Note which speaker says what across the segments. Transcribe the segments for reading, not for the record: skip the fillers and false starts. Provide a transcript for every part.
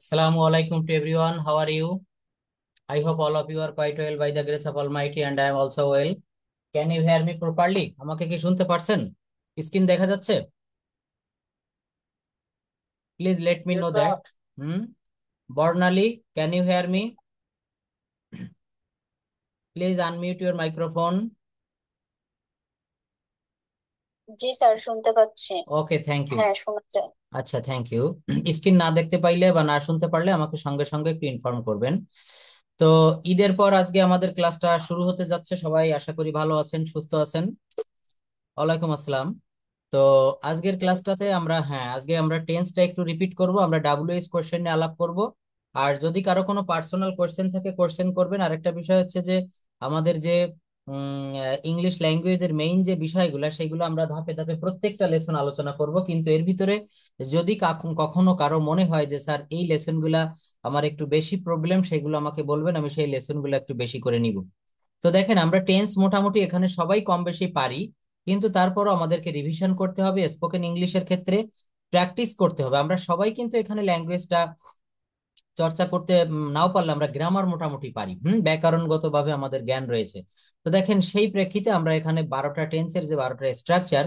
Speaker 1: Assalamu alaikum to everyone. How are you? I hope all of you are quite well by the grace of Almighty and I am also well. Can you hear me properly? আমাকে কি শুনতে পারছেন? Screen দেখা যাচ্ছে? Please let me
Speaker 2: Yes,
Speaker 1: know
Speaker 2: sir.
Speaker 1: that. Hmm? Bornali, can you hear me? Please unmute your microphone.
Speaker 2: G sir, শুনতে পাচ্ছি।
Speaker 1: Okay, thank you.
Speaker 2: হ্যাঁ, শোনা যায়।
Speaker 1: আচ্ছা, থ্যাংক ইউ। স্ক্রিন না দেখতে পাইলে বা না শুনতে পারলে আমাকে সঙ্গে সঙ্গে একটু ইনফর্ম করবেন। তো ঈদের পর আজকে আমাদের ক্লাসটা শুরু হতে যাচ্ছে। সবাই আশা করি ভালো আছেন, সুস্থ আছেন। ওয়ালাইকুম আসসালাম। তো আজকের ক্লাসটাতে আজকে আমরা টেন্সটা একটু রিপিট করব। আমরা ডাব্লিউএইচ কোশ্চেন নিয়ে আলাপ করব। আর যদি কারো কোনো পার্সোনাল কোশ্চেন থাকে কোশ্চেন করবেন। আরেকটা বিষয় হচ্ছে যে আমাদের যে ইংলিশ ল্যাঙ্গুয়েজের মেইন যে বিষয়গুলো সেগুলো আমরা ধাপে ধাপে প্রত্যেকটা লেসন আলোচনা করব, কিন্তু এর ভিতরে যদি কখনো কারো মনে হয় যে স্যার এই লেসনগুলা আমার একটু বেশি প্রবলেম, সেগুলো আমাকে বলবেন, আমি সেই লেসনগুলো একটু বেশি করে নিব। তো দেখেন, আমরা টেন্স মোটামুটি এখানে সবাই কম বেশি পারি, কিন্তু তারপরও আমাদেরকে রিভিশন করতে হবে। স্পোকেন ইংলিশের ক্ষেত্রে প্র্যাকটিস করতে হবে। আমরা সবাই কিন্তু এখানে ল্যাঙ্গুয়েজটা চর্চা করতে নাও পারলে আমরা গ্রামার মোটামুটি পারি, ব্যাকরণগত ভাবে আমাদের জ্ঞান রয়েছে। তো দেখেন, সেই প্রেক্ষিতে আমরা এখানে 12টা টেন্সের যে 12টা স্ট্রাকচার,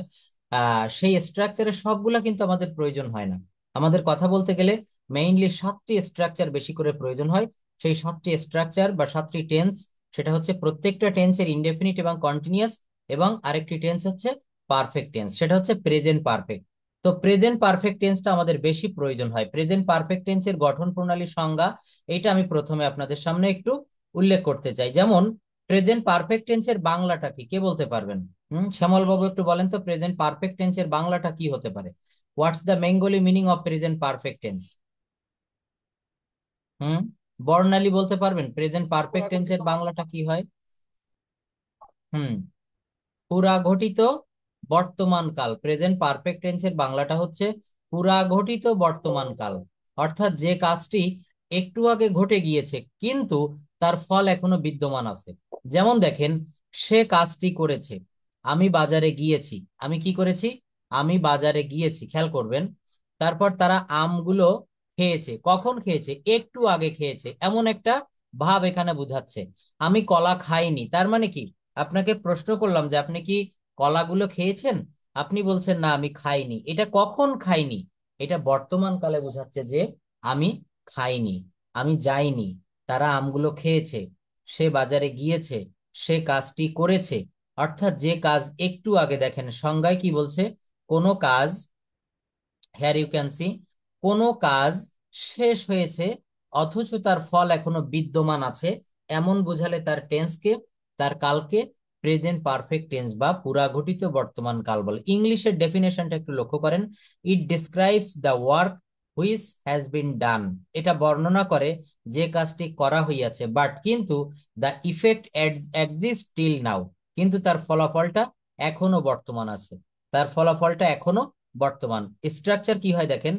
Speaker 1: সেই স্ট্রাকচারের সবগুলা কিন্তু আমাদের প্রয়োজন হয় না। আমাদের কথা বলতে গেলে মেইনলি 7টি স্ট্রাকচার বেশি করে প্রয়োজন হয়। সেই 7টি স্ট্রাকচার বা 7টি টেন্স, সেটা হচ্ছে প্রত্যেকটা টেন্সের ইনডেফিনিট এবং কন্টিনিউয়াস, এবং আরেকটি টেন্স হচ্ছে পারফেক্ট টেন্স, সেটা হচ্ছে প্রেজেন্ট পারফেক্ট। তো প্রেজেন্ট পারফেক্ট টেন্সটা আমাদের বেশি প্রয়োজন হয়। প্রেজেন্ট পারফেক্ট টেন্সের গঠন প্রণালীর সংজ্ঞা এটা আমি প্রথমে আপনাদের সামনে একটু উল্লেখ করতে চাই। যেমন, প্রেজেন্ট পারফেক্ট টেন্সের বাংলাটা কি কে বলতে পারবেন? শ্যামল বাবু একটু বলেন তো, প্রেজেন্ট পারফেক্ট টেন্সের বাংলাটা কি হতে পারে? What's the Bengali meaning of present perfect tense? Hmm Barnali বলতে পারবেন প্রেজেন্ট পারফেক্ট টেন্সের বাংলাটা কি হয়? হুম পুরা ঘটিত বর্তমান কাল। প্রেজেন্ট পারফেক্ট টেন্সের বাংলাটা হচ্ছে পুরা ঘটিত বর্তমান কাল। অর্থাৎ যে কাজটি একটু আগে ঘটে গিয়েছে কিন্তু তার ফল এখনো বিদ্যমান আছে। যেমন দেখেন, সে কাজটি করেছে, আমি বাজারে গিয়েছি। আমি কি করেছি? আমি বাজারে গিয়েছি, খেয়াল করবেন। তারপর তারা আমগুলো খেয়েছে। কখন খেয়েছে? একটু আগে খেয়েছে, এমন একটা ভাব এখানে বোঝাচ্ছে। আমি কলা খাইনি, তার মানে কি? আপনাকে প্রশ্ন করলাম যে আপনি কি কলাগুলো খেয়েছেন? আপনি বলছেন না, আমি খাইনি। এটা কখন খাইনি? এটা বর্তমান কালে বোঝাচ্ছে যে আমি খাইনি, আমি যাইনি। তারা আমগুলো খেয়েছে, সে বাজারে গিয়েছে, সে কাজটি করেছে। অর্থাৎ যে কাজ একটু আগে, দেখেন সংজ্ঞায় কি বলছে, কোনো কাজ, হেয়ার ইউ ক্যান সি, কোনো কাজ শেষ হয়েছে অথচ তার ফল এখনো বিদ্যমান আছে, এমন বোঝালে তার টেন্সকে, তার কালকে প্রেজেন্ট পারফেক্ট টেন্স বা পুরা ঘটিত বর্তমান কাল বলে। ইংলিশের ডেফিনেশনটা একটু লক্ষ্য করেন। It describes the work which has been done. এটা বর্ণনা করে যে কাজটি করা হইয়াছে, বাট কিন্তু the effect exist till now, কিন্তু তার ফলাফলটা এখনো বর্তমান আছে, তার ফলাফলটা এখনো বর্তমান। স্ট্রাকচার কি হয় দেখেন,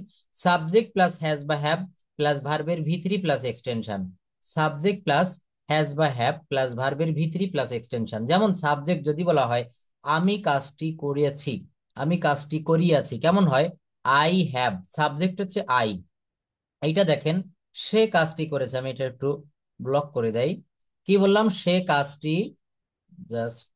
Speaker 1: সাবজেক্ট প্লাস হ্যাজ বা হ্যাভ প্লাস ভার্বের ভি3 plus extension. Subject plus has বা হ্যাভ প্লাস ভার্বের ভি3 প্লাস এক্সটেনশন। যেমন সাবজেক্ট যদি বলা হয় আমি কাজটি করিয়াছি, আমি কাজটি করিয়াছি, কেমন হয়? আই হ্যাভ, সাবজেক্ট হচ্ছে আই। এইটা দেখেন, সে কাজটি করেছে। আমি এটা একটু ব্লক করে দেই। কি বললাম? সে কাজটি, জাস্ট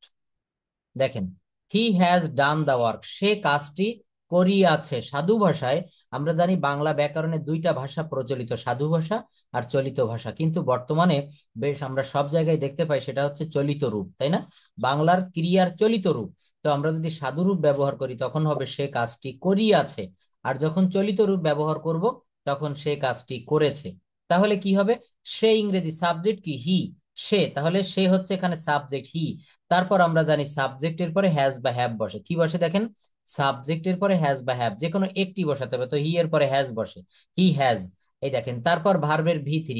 Speaker 1: দেখেন, হি হ্যাজ ডান দা ওয়ার্ক, সে কাজটি করিয়াছে। সাধু ভাষায় আমরা জানি বাংলা ব্যাকরণে দুইটা ভাষা প্রচলিত, সাধু ভাষা আর চলিত ভাষা, কিন্তু বর্তমানে বেশ আমরা সব জায়গায় দেখতে পাই সেটা হচ্ছে চলিত রূপ, তাই না? বাংলার ক্রিয়ার চলিত রূপ। তো আমরা যদি সাধু রূপ ব্যবহার করি তখন হবে সে কাজটি করিয়াছে, আর যখন চলিত রূপ ব্যবহার করব তখন সে কাজটি করেছে। তাহলে কি হবে? সে ইংরেজি সাবজেক্ট কি? হি, সে, তাহলে সে হচ্ছে এখানে সাবজেক্ট হি। তারপর আমরা জানি সাবজেক্টের পরে হ্যাজ বা হ্যাভ বসে। কি বসে দেখেন, সাবজেক্টের পরে হ্যাজ বা হ্যাভ যে কোনো একটি বসাতে হবে, তো হি এর পরে হ্যাজ বসে, হি হ্যাজ। এই দেখেন, তারপর ভার্বের ভি3।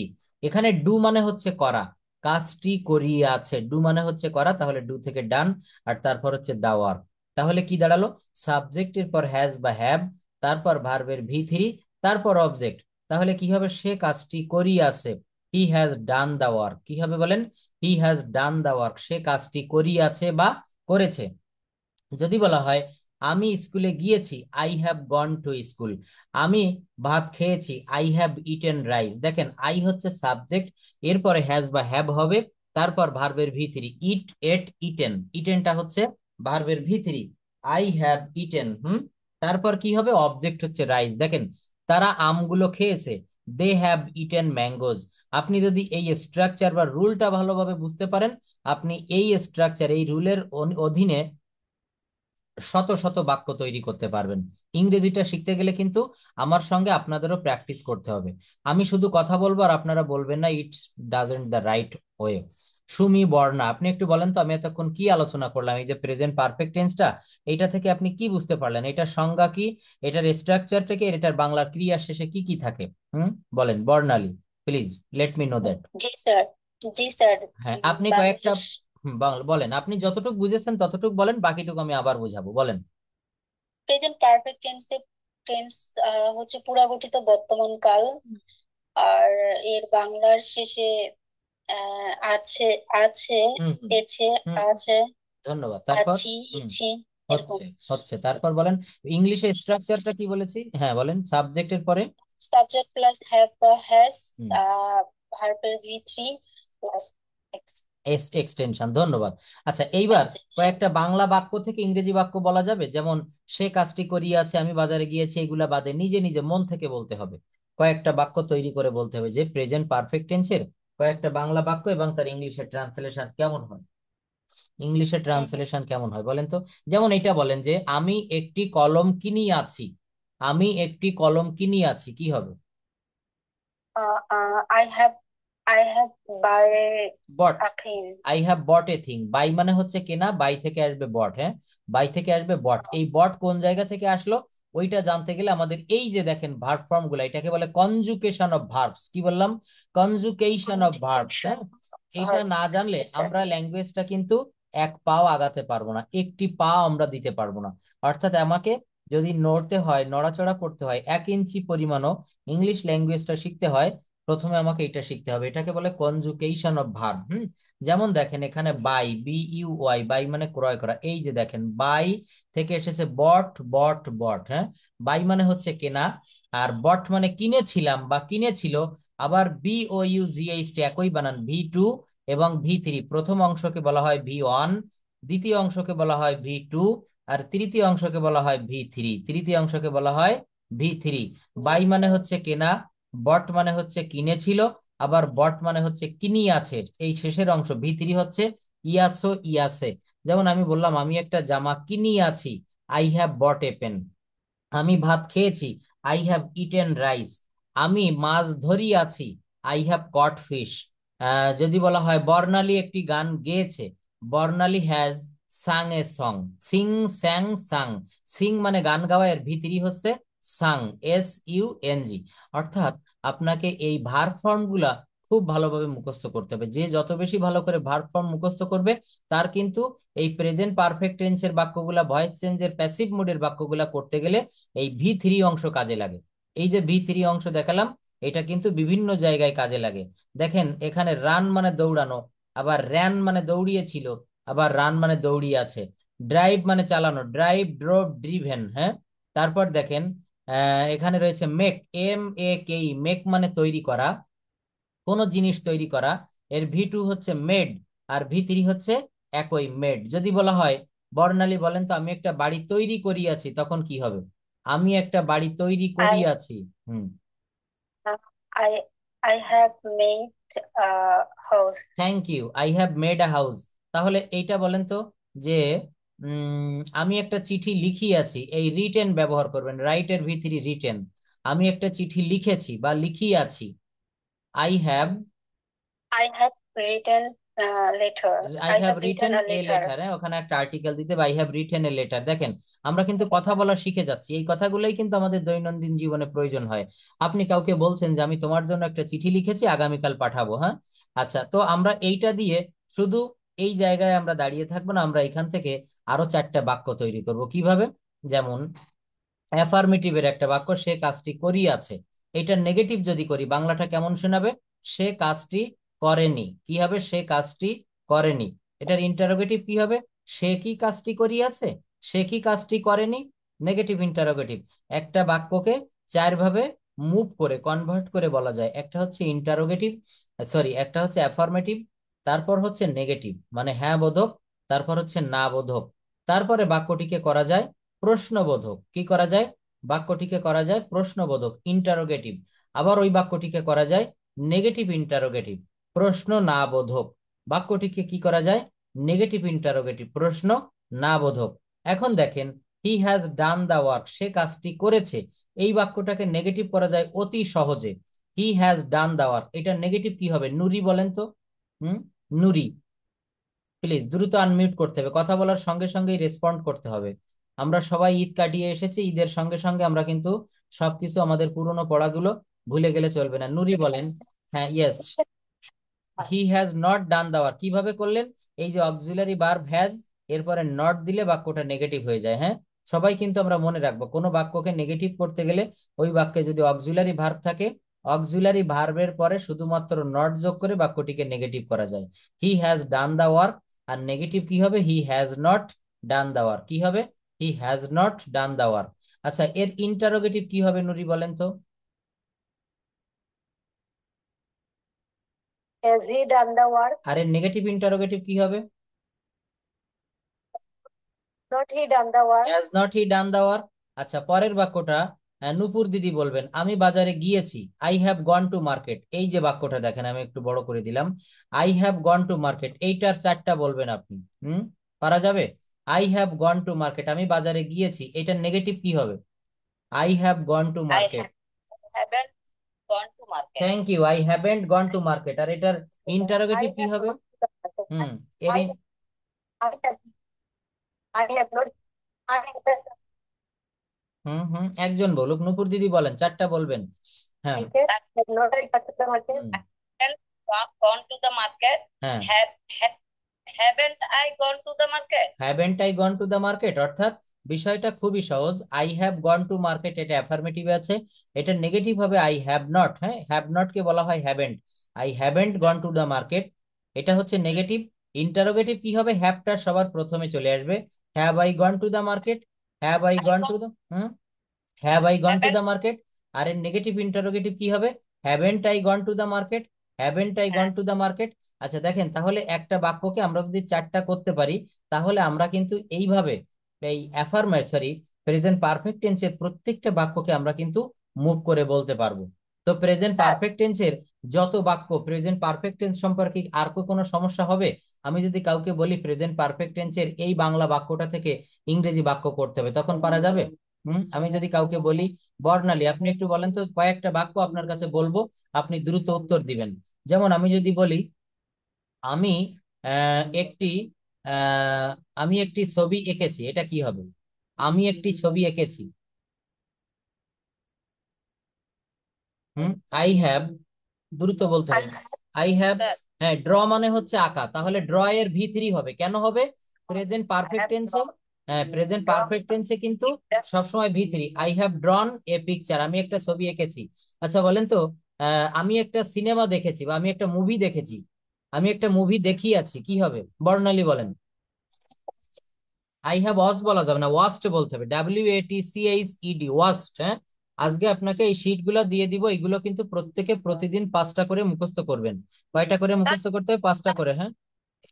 Speaker 1: এখানে ডু মানে হচ্ছে করা, কাজটি করিয়াছে, ডু মানে হচ্ছে করা, তাহলে ডু থেকে ডান, আর তারপর হচ্ছে দা ওয়ার্ক। তাহলে কি দাঁড়ালো? সাবজেক্টের পর হ্যাজ বা হ্যাভ, তারপর ভার্বের ভি3, তারপর অবজেক্ট। তাহলে কি হবে? সে কাজটি করিয়াছে, হি হ্যাজ ডান দা ওয়ার্ক। কি হবে বলেন? হি হ্যাজ ডান দা ওয়ার্ক, সে কাজটি করিয়াছে বা করেছে। যদি বলা হয় আমি স্কুলে গিয়েছি, I have gone to school. আমি ভাত খেয়েছি, আই হ্যাভ ইটেন রাইস। দেখেন আই হচ্ছে সাবজেক্ট, এরপরে হ্যাজ বা হ্যাভ হবে, তারপর ভার্বের ভি থ্রি, ইট, এট, ইটেন। ইটেনটা হচ্ছে ভার্বের V three, I have eaten. তারপর কি হবে, অবজেক্ট হচ্ছে রাইস। দেখেন তারা আমগুলো খেয়েছে, দে হ্যাভ ইটেন ম্যাঙ্গোজ। আপনি যদি এই স্ট্রাকচার বা রুলটা ভালোভাবে বুঝতে পারেন, আপনি এই স্ট্রাকচার, এই রুলের অধীনে শত শত বাক্য তৈরি করতে পারবেন। ইংরেজিটা শিখতে গেলে কিন্তু আমার সঙ্গে আপনাদেরও প্র্যাকটিস করতে হবে। আমি শুধু কথা বলবো আর আপনারা বলবেন না it's doesn't the right way. Sumi, Barna, আপনি একটু বলেন তো, আমি এতক্ষণ কি আলোচনা করলাম, এই যে প্রেজেন্ট পারফেক্ট টেন্সটা, এইটা থেকে আপনি কি বুঝতে পারলেন? এটার সংজ্ঞা কি, এটার স্ট্রাকচার থেকে, এটার বাংলা ক্রিয়া শেষে কি কি থাকে? বলেন Barnali, please let me know that.
Speaker 2: জি স্যার। জি স্যার।
Speaker 1: হ্যাঁ, আপনি কয়েকটা
Speaker 2: বাংলাদেশ
Speaker 1: বলেন, আপনি যতটুকু বুঝেছেন ততটুকু বলেন, বাকিটুকু আমি আবার বুঝাবো, বলেন।
Speaker 2: প্রেজেন্ট পারফেক্ট টেন্স হচ্ছে পুরাগঠিত বর্তমান কাল। আর এর বাংলার শেষে আছে, আছে,
Speaker 1: হুম হুম
Speaker 2: এছে,
Speaker 1: হুম
Speaker 2: আছে,
Speaker 1: ধন্যবাদ। তারপর
Speaker 2: আছি,
Speaker 1: হুম
Speaker 2: ইছি, এরকম।
Speaker 1: হচ্ছে হচ্ছে তারপর বলেন, ইংলিশে স্ট্রাকচারটা কি বলেছি? হ্যাঁ বলেন, সাবজেক্টের পরে
Speaker 2: সাবজেক্ট প্লাস হ্যাভ বা হ্যাজ,
Speaker 1: হুম
Speaker 2: ভার্বের ভি থ্রি প্লাস
Speaker 1: এক্সটেনশন। ধন্যবাদ। আচ্ছা, এইবার
Speaker 2: এক্সটেনশন।
Speaker 1: কয়েকটা বাংলা বাক্য থেকে ইংরেজি বাক্য বলা যাবে, যেমন সে কাজটি করিয়াছে, আমি বাজারে গিয়েছি, এগুলা বাদে নিজে নিজে মন থেকে বলতে হবে। কয়েকটা বাক্য তৈরি করে বলতে হবে যে প্রেজেন্ট পারফেক্ট টেন্সের কয়েকটা বাংলা বাক্য এবং তার ইংলিশের ট্রান্সলেশন কেমন হয়। ইংলিশে ট্রান্সলেশন কেমন হয় বলেন তো? যেমন এটা বলেন যে আমি একটি কলম কিনিয়াছি, আমি একটি কলম কিনিয়াছি, কি হবে?
Speaker 2: I have, I have buy
Speaker 1: bought.
Speaker 2: A thing.
Speaker 1: I have bought a thing. Buy মানে হচ্ছে কেনা, বাই থেকে আসবে বট। হ্যাঁ, বাই থেকে আসবে বট। এই বট কোন জায়গা থেকে আসলো ওইটা জানতে গেলে আমাদের এই যে দেখেন ভার্ব ফর্ম গুলা, এটাকে বলে কনজুকেশন অফ ভার্বস। কি বললাম? কনজুকেশন অফ ভার্বস। হ্যাঁ, এটা না জানলে
Speaker 2: জি স্যার।
Speaker 1: আমরা ল্যাঙ্গুয়েজটা কিন্তু এক পাও আগাতে পারবো না, একটি পা আমরা দিতে পারবো না। অর্থাৎ আমাকে যদি নড়তে হয়, নড়াচড়া করতে হয়, 1 ইঞ্চি পরিমাণও ইংলিশ ল্যাঙ্গুয়েজটা শিখতে হয়, প্রথমে আমাকে এটা শিখতে হবে। এটাকে বলে কনজুকেশন অফ ভার্ব। যেমন দেখেন এখানে buy, B U Y, buy মানে ক্রয় করা। এই যে দেখেন বাই থেকে এসেছে বট, বট, বট। হ্যাঁ, বাই মানে হচ্ছে কেনা, আর বট মানে কিনেছিলাম বা কিনেছিল। আবার B O you G H T একই বানান, ভি টু এবং ভি থ্রি। প্রথম অংশকে বলা হয় ভি ওয়ান, দ্বিতীয় অংশকে বলা হয় ভি টু, আর তৃতীয় অংশকে বলা হয় ভি থ্রি, তৃতীয় অংশকে বলা হয় ভি থ্রি। বাই মানে হচ্ছে কেনা, বট মানে হচ্ছে কিনেছিল, আবার বট মানে হচ্ছে কিনিয়াছে। এই শেষের অংশ ভি থ্রি হচ্ছে ইয়াসো, ইয়াসে। যেমন আমি বললাম আমি একটা জামা কিনিয়াছি, I have bought a pen. আমি ভাত খেয়েছি, আই হ্যাভ ইটেন রাইস। আমি মাছ ধরিয়াছি, আই হ্যাভ কট ফিশ। যদি বলা হয় বর্ণালী একটি গান গেয়েছে, Barnali has sung a song. Sing, sang, sung. Sing মানে গান গাওয়া, এর ভিতরি হচ্ছে সাং, SUNG। অর্থাৎ আপনাকে এই ভার্ব ফর্ম গুলা খুব ভালোভাবে মুখস্থ করতে হবে। যে যত বেশি ভালো করে ভার্ব ফর্ম মুখস্থ করবে, তার কিন্তু এই প্রেজেন্ট পারফেক্ট টেন্সের বাক্যগুলা, ভয়েস চেঞ্জের প্যাসিভ মোডের বাক্যগুলা করতে গেলে এই ভি থ্রি অংশ কাজে লাগে। এই যে ভি থ্রি অংশ দেখালাম, এটা কিন্তু বিভিন্ন জায়গায় কাজে লাগে। দেখেন এখানে রান মানে দৌড়ানো, আবার র্যান মানে দৌড়িয়েছিল, আবার রান মানে দৌড়িয়ে আছে। ড্রাইভ মানে চালানো, ড্রাইভ, ড্রোভ, ড্রিভেন। হ্যাঁ, তারপর দেখেন এখানে রয়েছে মেক, MAKE, মেক মানে তৈরি করা, কোন জিনিস তৈরি করা। এর ভি টু হচ্ছে মেড, আর ভি থ্রি হচ্ছে একই, মেড। যদি বলা হয় বর্ণালী বলেন তো আমি একটা বাড়ি তৈরি করিয়াছি, তখন কি হবে? আমি একটা বাড়ি তৈরি
Speaker 2: আই
Speaker 1: করিয়াছি। Hmm
Speaker 2: I I have made house.
Speaker 1: Thank you, I have made a house. তাহলে এইটা বলেন তো যে আমি একটা চিঠি লিখিয়াছি, এই রিটেন ব্যবহার করবেন, রাইটের ভি থ্রি রিটেন। আমি একটা চিঠি লিখেছি বা লিখিয়াছি, I have,
Speaker 2: I have written letter.
Speaker 1: I
Speaker 2: I
Speaker 1: have
Speaker 2: have written
Speaker 1: written
Speaker 2: a
Speaker 1: a
Speaker 2: letter.
Speaker 1: Letter. ওখানে একটা আর্টিকেল দিতে হবে, I have written a letter. দেখেন আমরা কিন্তু কথা বলা শিখে যাচ্ছি, এই কথাগুলোই কিন্তু আমাদের দৈনন্দিন জীবনে প্রয়োজন হয়। আপনি কাউকে বলছেন যে আমি তোমার জন্য একটা চিঠি লিখেছি, আগামীকাল পাঠাবো। হ্যাঁ, আচ্ছা, তো আমরা এইটা দিয়ে শুধু এই জায়গায় আমরা দাঁড়িয়ে থাকবো না, আমরা এখান থেকে আরো 4টা বাক্য তৈরি করব। কিভাবে? যেমন অ্যাফার্মেটিভের একটা বাক্য, সে কাজটি করিয়াছে। এটা নেগেটিভ যদি করি বাংলাটা কেমন শোনাবে? সে কাজটি করেনি। কি হবে? সে কাজটি করেনি। এটার ইন্টারোগেটিভ কি হবে? সে কি কাজটি করিয়াছে? সে কি কাজটি করেনি? Negative interrogative. একটা বাক্যকে চার ভাবে মুভ করে কনভার্ট করে বলা যায়। একটা হচ্ছে ইন্টারোগেটিভ, সরি, একটা হচ্ছে অ্যাফার্মেটিভ, তারপর হচ্ছে নেগেটিভ মানে হ্যাঁ বোধক, তারপর হচ্ছে না বোধক, তারপরে বাক্যটিকে করা যায় প্রশ্নবোধক। কি করা যায়? বাক্যটিকে করা যায় প্রশ্নবোধক ইন্টারোগেটিভ। আবার ওই বাক্যটিকে করা যায় নেগেটিভ ইন্টারোগেটিভ প্রশ্ন না বোধক। বাক্যটিকে কি করা যায়? নেগেটিভ ইন্টারোগেটিভ প্রশ্ন না বোধক। এখন দেখেন, হি হ্যাজ ডান দা ওয়ার্ক, সে কাজটি করেছে। এই বাক্যটাকে নেগেটিভ করা যায় অতি সহজে। He has done the work, এটা নেগেটিভ কি হবে? নুরি বলেন তো। নুরি। প্লিজ দ্রুত আনমিউট করতে হবে, কথা বলার সঙ্গে সঙ্গেই রেসপন্ড করতে হবে। আমরা সবাই ঈদ কাটিয়ে এসেছি, ঈদের সঙ্গে সঙ্গে আমরা কিন্তু সবকিছু আমাদের পুরনো পড়াগুলো ভুলে গেলে চলবে না। নুরি বলেন। হ্যাঁ, yes, he has not done the work. কিভাবে করলেন? এই যে অক্সিলারি ভার্ব হ্যাজ, এরপরে নট দিলে বাক্যটা নেগেটিভ হয়ে যায়। হ্যাঁ, সবাই কিন্তু আমরা মনে রাখবো, কোনো বাক্যকে নেগেটিভ করতে গেলে ওই বাক্যে যদি অক্সিলারি ভার্ব থাকে, অক্সিলারি ভার্বের পরে শুধুমাত্র নট যোগ করে বাক্যটিকে নেগেটিভ করা যায়। He has done the work, আর নেগেটিভ কি হবে? He has not done the work. কি হবে? He has not done the work. আচ্ছা, এর ইন্টারোগেটিভ কি হবে নুরি বলেন তো?
Speaker 2: Has he done the work?
Speaker 1: আর এর নেগেটিভ ইন্টারোগেটিভ কি হবে?
Speaker 2: Not he done the work?
Speaker 1: Has not he done the work. আচ্ছা, পরের বাক্যটা নূপুর দিদি বলবেন। আমি বাজারে গিয়েছি, I have gone to market. এই যে বাক্যটা দেখেন, আমি একটু বড় করে দিলাম, I have gone to market, এইটার চারটা বলবেন আপনি। পারা যাবে? I have gone to market, আমি বাজারে গিয়েছি, এটার নেগেটিভ কি হবে? I have gone to market.
Speaker 2: Haven't gone to market.
Speaker 1: Thank you, I haven't gone to market. আর এটার
Speaker 2: I
Speaker 1: ইন্টারোগেটিভ কি
Speaker 2: have
Speaker 1: হবে?
Speaker 2: gone to the market.
Speaker 1: হুম, এর
Speaker 2: I I have I have not I have
Speaker 1: একজন বলুক, নূপুর দিদি বলেন, চারটা বলবেন। হ্যাঁ।
Speaker 2: have not I gone to the market.
Speaker 1: Hmm,
Speaker 2: Haven't gone to the market.
Speaker 1: হ্যাঁ,
Speaker 2: Haven't I gone to the market?
Speaker 1: Haven't I gone to the market, অর্থাৎ বিষয়টা খুবই সহজ। I have gone to market এটা অ্যাফার্মেটিভ আছে, এটা negative হবে I have not. হ্যাঁ, হ্যাভ নট কে বলা হয় haven't. I haven't gone to the market, এটা হচ্ছে নেগেটিভ। ইন্টারোগেটিভ কি হবে? হ্যাভটা সবার প্রথমে চলে আসবে। Have I gone to the market, have I gone to the, have I gone to the market. আর এর নেগেটিভ ইন্টারোগেটিভ কি হবে? Haven't I gone to the market, haven't I gone to the market. আচ্ছা দেখেন, তাহলে একটা বাক্যকে আমরা যদি চারটা করতে পারি, তাহলে আমরা কিন্তু এইভাবে এই সরি, প্রেজেন্ট পারফেক্ট টেন্সের প্রত্যেকটা বাক্যকে আমরা কিন্তু মুভ করে বলতে পারবো। তো প্রেজেন্ট পারফেক্ট টেন্সের যত বাক্য, প্রেজেন্ট পারফেক্ট টেন্স সম্পর্কে আর কোনো সমস্যা হবে? আমি যদি কাউকে বলি প্রেজেন্ট পারফেক্ট টেন্সের এই বাংলা বাক্যটা থেকে ইংরেজি বাক্য করতে হবে, তখন পারা যাবে? আমি যদি কাউকে বলি বর্ণালী, আপনি একটু বলেন তো কয়েকটা বাক্য আপনার কাছে বলবো, আপনি দ্রুত উত্তর দিবেন। যেমন আমি যদি বলি, আমি একটি আহ আমি একটি ছবি এঁকেছি, এটা কি হবে? আমি একটি ছবি এঁকেছি। আই হ্যাভ, দ্রুত বলতে হবে। আই হ্যাভ, হ্যাঁ, ড্র মানে হচ্ছে আঁকা, তাহলে ড্র এর ভি3 হবে। কেন হবে? প্রেজেন্ট পারফেক্ট টেন্সে, হ্যাঁ, প্রেজেন্ট পারফেক্ট টেন্সে কিন্তু সবসময় ভি3। I have drawn a picture, আমি একটা ছবি এঁকেছি। আচ্ছা বলেন তো, আমি একটা সিনেমা দেখেছি বা আমি একটা মুভি দেখেছি, আমি একটা মুভি দেখিয়াছি, কি হবে? বর্ণালী বলেন। আই হ্যাভ ওয়াচ বলা যাবে না, ওয়াচড বলতে হবে, WATCHED, ওয়াচড। হ্যাঁ, আজকে আপনাকে এই শীট গুলো দিয়ে দিব, এগুলো কিন্তু প্রত্যেকে প্রতিদিন 5টা করে মুখস্থ করবেন। কয়টা করে মুখস্থ করতে হবে? 5টা করে। হ্যাঁ,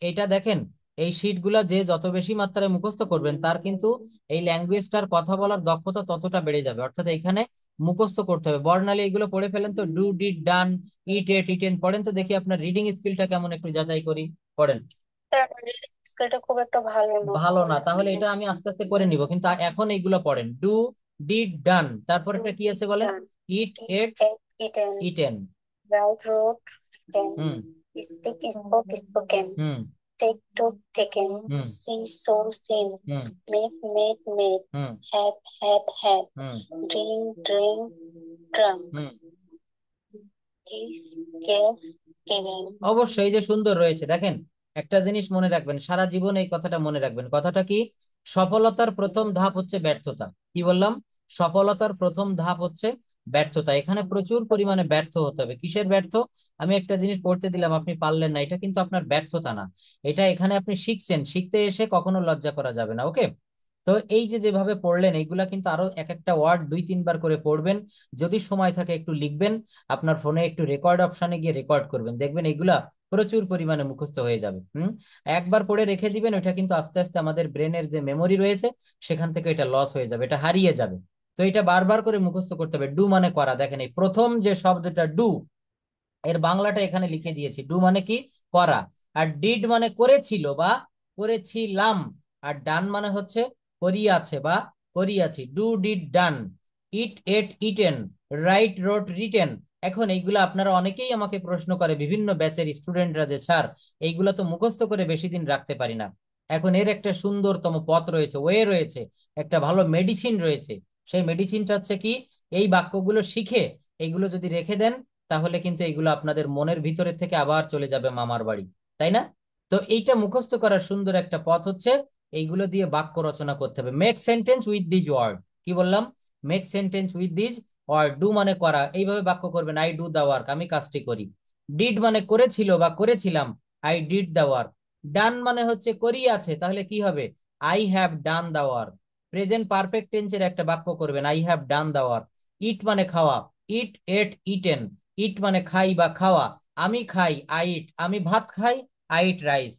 Speaker 1: এইটা দেখেন, এই শীট গুলা যে যত বেশি মাত্রায় মুখস্থ করবেন, তার কিন্তু এই ল্যাঙ্গুয়েজটার কথা বলার দক্ষতা ততটা বেড়ে যাবে। অর্থাৎ এখানে মুখস্থ করতে হবে। বর্ণালী এগুলো পড়ে ফেলেন তো, do, did, done, it, at, eaten পড়েন তো, দেখি আপনার রিডিং স্কিলটা কেমন, একটু যাচাই করি। পড়েন।
Speaker 2: স্কুলটা খুব একটা ভালো না।
Speaker 1: ভালো না? তাহলে এটা আমি আস্তে আস্তে করে নিব, কিন্তু এখন এইগুলো পড়েন। ডু, ডিড, ডান, তারপর এটা কি আছে বলেন? ইট, এট,
Speaker 2: Eaten,
Speaker 1: eaten.
Speaker 2: write, wrote, written,
Speaker 1: hmm,
Speaker 2: speak, spoke, spoken,
Speaker 1: hmm,
Speaker 2: take, took, taken,
Speaker 1: hmm,
Speaker 2: see, saw, seen,
Speaker 1: hmm,
Speaker 2: make, made, made,
Speaker 1: hmm,
Speaker 2: have, had, had,
Speaker 1: hmm,
Speaker 2: drink, drank, drunk,
Speaker 1: hmm.
Speaker 2: give, gave, given.
Speaker 1: অবশ্যই, এই যে সুন্দর রয়েছে দেখেন, একটা জিনিস মনে রাখবেন, সারা জীবন এই কথাটা মনে রাখবেন। কথাটা কি? সফলতার প্রথম ধাপ হচ্ছে ব্যর্থতা। কি বললাম? সফলতার প্রথম ধাপ হচ্ছে ব্যর্থতা। এখানে প্রচুর পরিমাণে ব্যর্থ হতে হবে। কিসের ব্যর্থ? আমি একটা জিনিস পড়তে দিলাম, আপনি পারলেন না, এটা কিন্তু আপনার ব্যর্থতা না। এটা এখানে আপনি শিখছেন, শিখতে এসে কখনো লজ্জা করা যাবে না। ওকে, তো এই যে যেভাবে পড়লেন এইগুলা কিন্তু আরো এক একটা ওয়ার্ড 2-3 বার করে পড়বেন, যদি সময় থাকে একটু লিখবেন, আপনার ফোনে একটু রেকর্ড অপশনে গিয়ে রেকর্ড করবেন, দেখবেন এগুলা প্রচুর পরিমাণে মুখস্থ হয়ে যাবে। একবার পড়ে রেখে দিবেন, ওইটা কিন্তু আস্তে আস্তে আমাদের ব্রেনের যে মেমোরি রয়েছে সেখান থেকে এটা লস হয়ে যাবে, এটা হারিয়ে যাবে। তো এটা বারবার করে মুখস্থ করতে হবে। ডু মানে করা, দেখেন এই প্রথম যে শব্দটা ডু, এর বাংলাটা এখানে লিখে দিয়েছি। ডু মানে কি? করা। আর ডিড মানে করেছিল বা করেছিলাম। আর ডান মানে হচ্ছে করিয়াছে বা করিয়াছি। Do did done, it at eaten, right রোট written. এখন এইগুলো আপনারা অনেকেই আমাকে প্রশ্ন করে, বিভিন্ন ব্যাচের স্টুডেন্টরা, যে স্যার এইগুলো তো মুখস্থ করে বেশি দিন রাখতে পারি না। এখন এর একটা সুন্দরতম পথ রয়েছে, ওয়ে রয়েছে, একটা ভালো মেডিসিন রয়েছে। সেই মেডিসিনটা হচ্ছে কি, এই বাক্যগুলো শিখে এইগুলো যদি রেখে দেন, তাহলে কিন্তু এইগুলো আপনাদের মনের ভিতরে থেকে আবার চলে যাবে মামার বাড়ি, তাই না? তো এইটা মুখস্থ করার সুন্দর একটা পথ হচ্ছে এইগুলো দিয়ে বাক্য রচনা করতে হবে। Make sentence with these word, কি বললাম? Make sentence with these word. Do মানে করা, এইভাবে বাক্য করবেন, আই ডু দা ওয়ার্ক, আমি কাজটি করি। ডিড মানে করেছিল বা করেছিলাম, I did the work. Done মানে হচ্ছে করিয়াছে, তাহলে কি হবে? I have done the work. Present perfect টেন্সের একটা বাক্য করবেন, I have done the work. Eat মানে খাওয়া, ইট এট ইটেন। ইট মানে খাই বা খাওয়া, আমি খাই, আই ইট, আমি ভাত খাই, আই ইট রাইস।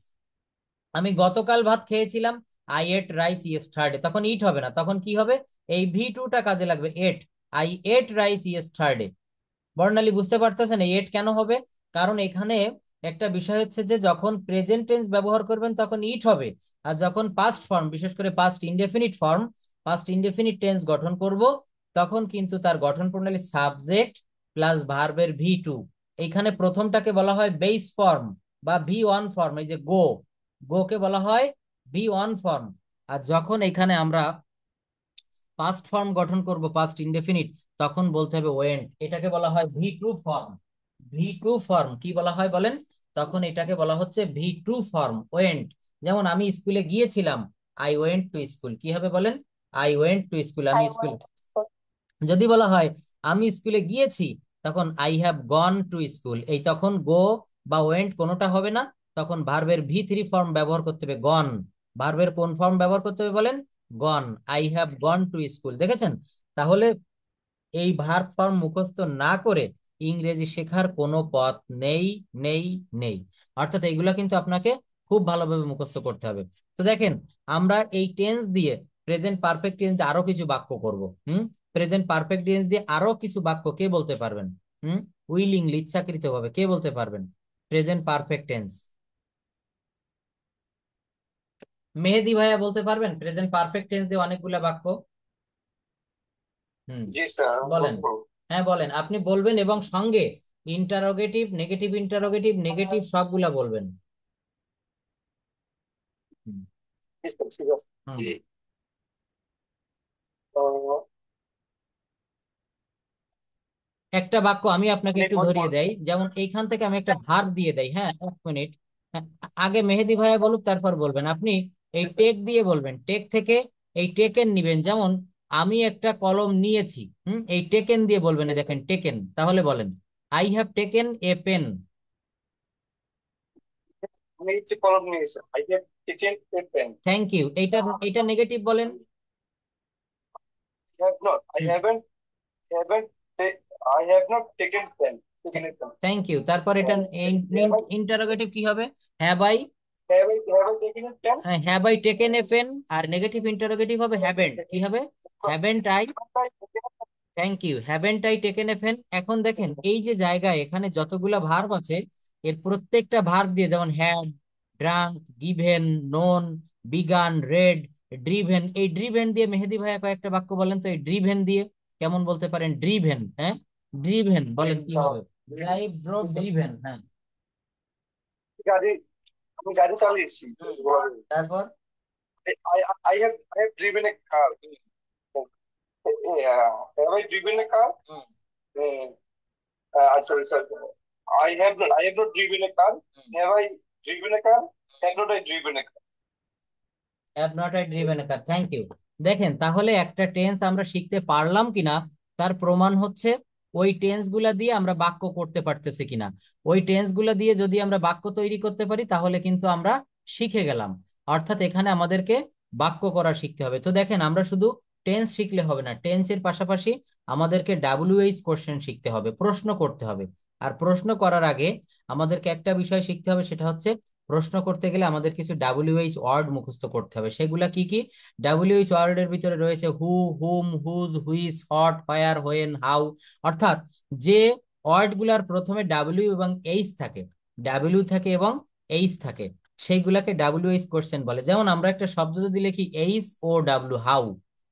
Speaker 1: আমি গতকাল ভাত খেয়েছিলাম, আই এট রাইস ইয়েস্টারডে। তখন ইট হবে না, তখন কি হবে? এই ভি2টা কাজে লাগবে, ate. I ate rice yesterday. Barnali বুঝতে পারতেছেন এই এট কেন হবে? কারণ এখানে একটা বিষয় হচ্ছে যে যখন প্রেজেন্ট টেন্স ব্যবহার করবেন তখন ইট হবে, আর যখন পাস্ট ফর্ম, বিশেষ করে পাস্ট ইনডেফিনিট টেন্স গঠন করব, তখন কিন্তু তার গঠন প্রণালী সাবজেক্ট প্লাস ভার্বের ভি2। এইখানে প্রথমটাকে বলা হয় বেস ফর্ম বা ভি1 ফর্ম। এই যে গো, গো কে বলা হয় ভি1 ফর্ম। আর যখন এখানে আমরা পাস্ট ফর্ম গঠন করব, পাস্ট ইনডেফিনিট, তখন বলতে হবে ওয়েন্ট, এটাকে বলা হয় ভি2 ফর্ম। ভি2 ফর্ম কি বলা হয় বলেন? তখন এটাকে বলা হচ্ছে ভি2 ফর্ম, ওয়েন্ট। যেমন আমি স্কুলে গিয়েছিলাম, আই ওয়েন্ট টু স্কুল, কি হবে বলেন? আই ওয়েন্ট টু স্কুল, আমি
Speaker 2: I
Speaker 1: school.
Speaker 2: went to school.
Speaker 1: যদি বলা হয় আমি স্কুলে গিয়েছি, তখন I have gone to school, এই তখন গো বা ওয়েন্ট কোনোটা হবে না, তখন ভার্বের ভি3 ফর্ম ব্যবহার করতে হবে, গন। ভার্বের কোন ফর্ম ব্যবহার করতে হবে বলেন? Gone. I have gone to school, দেখেছেন? তাহলে এই ভার্ব ফর্ম মুখস্থ না করে ইংরেজি শেখার কোনো পথ নেই, নেই, নেই। অর্থাৎ এইগুলা কিন্তু আপনাকে খুব ভালোভাবে মুখস্থ করতে হবে। তো দেখেন, আমরা এই টেন্স দিয়ে, প্রেজেন্ট পারফেক্ট টেন্স দিয়ে আরো কিছু বাক্য করব। প্রেজেন্ট পারফেক্ট টেন্স দিয়ে আরো কিছু বাক্য কে বলতে পারবেন? উইলিংলি, ইচ্ছাকৃত ভাবে কে বলতে পারবেন প্রেজেন্ট পারফেক্ট টেন্স? মেহেদি ভাইয়া বলতে পারবেন প্রেজেন্ট পারফেক্ট টেন্স দিয়ে অনেকগুলা বাক্য? হুম,
Speaker 3: জি স্যার, আমি
Speaker 1: বলেন।
Speaker 3: বলবো।
Speaker 1: হ্যাঁ বলেন, আপনি বলবেন এবং সঙ্গে ইন্টারোগেটিভ, নেগেটিভ ইন্টারোগেটিভ, নেগেটিভ সবগুলা বলবেন। হুম,
Speaker 3: জি স্যার, ঠিক আছে।
Speaker 1: হুম,
Speaker 3: তো
Speaker 1: একটা বাক্য আমি আপনাকে
Speaker 3: আপনি
Speaker 1: একটু
Speaker 3: কোন
Speaker 1: ধরিয়ে দেই, যেমন এইখান থেকে আমি একটা ভার্ব দিয়ে দেই। হ্যাঁ, 1 মিনিট। হ্যাঁ, আগে মেহেদি ভাইয়া বলুক, তারপর বলবেন আপনি। এই টেক দিয়ে বলবেন, টেক থেকে এই টেকেন নিবেন। যেমন আমি একটা কলম নিয়েছি, এই টেকেন দিয়ে বলবেন, এই দেখেন টেকেন। তাহলে বলেন, I have taken a pen.
Speaker 3: আমি একটি কলম নিয়েছি, I have taken a pen.
Speaker 1: Thank you. এইটা নেগেটিভ বলেন।
Speaker 3: Have not, I haven't, haven't, I have not taken pen, taken a pen.
Speaker 1: Thank you. তারপর এটা ইন্টারোগেটিভ কি হবে? Have I,
Speaker 3: have I taken a pen.
Speaker 1: Have I taken a pen. আর negative interrogative হবে haven't, কি হবে? Haven't I. Thank you. Haven't I taken a pen. এখন দেখেন এই যে জায়গায় এখানে যতগুলা ভার্ব আছে, এর প্রত্যেকটা ভার্ব দিয়ে, যেমন had, drunk, given, known, began, read, driven, এই ড্রিভেন দিয়ে মেহেদি ভাইয়া কয়েকটা বাক্য বলেন তো। এই ড্রিভেন দিয়ে কেমন বলতে পারেন? ড্রিভেন, হ্যাঁ, ড্রিভেন বলেন কি হবে? Drive, drove, driven. হ্যাঁ,
Speaker 3: গাড়ি, আমি গাড়ি চালিয়েছি।
Speaker 1: তারপর
Speaker 3: I have driven a car. Have I driven a car? Sorry, sorry. I have not driven a car. Have I driven a car? Have not I driven a car?
Speaker 1: Have not I driven a car. Thank you. দেখেন তাহলে একটা tense আমরা শিখতে পারলাম কিনা তার প্রমাণ হচ্ছে ওই টেন্স গুলা দিয়ে আমরা বাক্য করতে পারতেছি কিনা। ওই টেন্স গুলা দিয়ে যদি আমরা বাক্য তৈরি করতে পারি তাহলে কিন্তু আমরা শিখে গেলাম। অর্থাৎ এখানে আমাদেরকে বাক্য করা শিখতে হবে। তো দেখেন আমরা শুধু টেন্স শিখলে হবে না, টেন্সের পাশাপাশি আমাদেরকে ডাব্লিউএইচ কোশ্চেন শিখতে হবে, প্রশ্ন করতে হবে। আর প্রশ্ন করার আগে আমাদেরকে একটা বিষয় শিখতে হবে, সেটা হচ্ছে প্রশ্ন করতে গেলে আমাদের কিছু ডাব্লিউএইচ ওয়ার্ড মুখস্থ করতে হবে। সেগুলা কি কি? ডাব্লিউএইচ ওয়ার্ডের ভিতরে রয়েছে who, whom, whose, which, what, where, when, how. অর্থাৎ যে ওয়ার্ড গুলার প্রথমে ডাব্লিউ এবং এইচ থাকে, ডাব্লিউ থাকে এবং এইচ থাকে, সেইগুলাকে ডাব্লিউএইচ কোশ্চেন বলে। যেমন আমরা একটা শব্দ যদি লিখি H O W, how,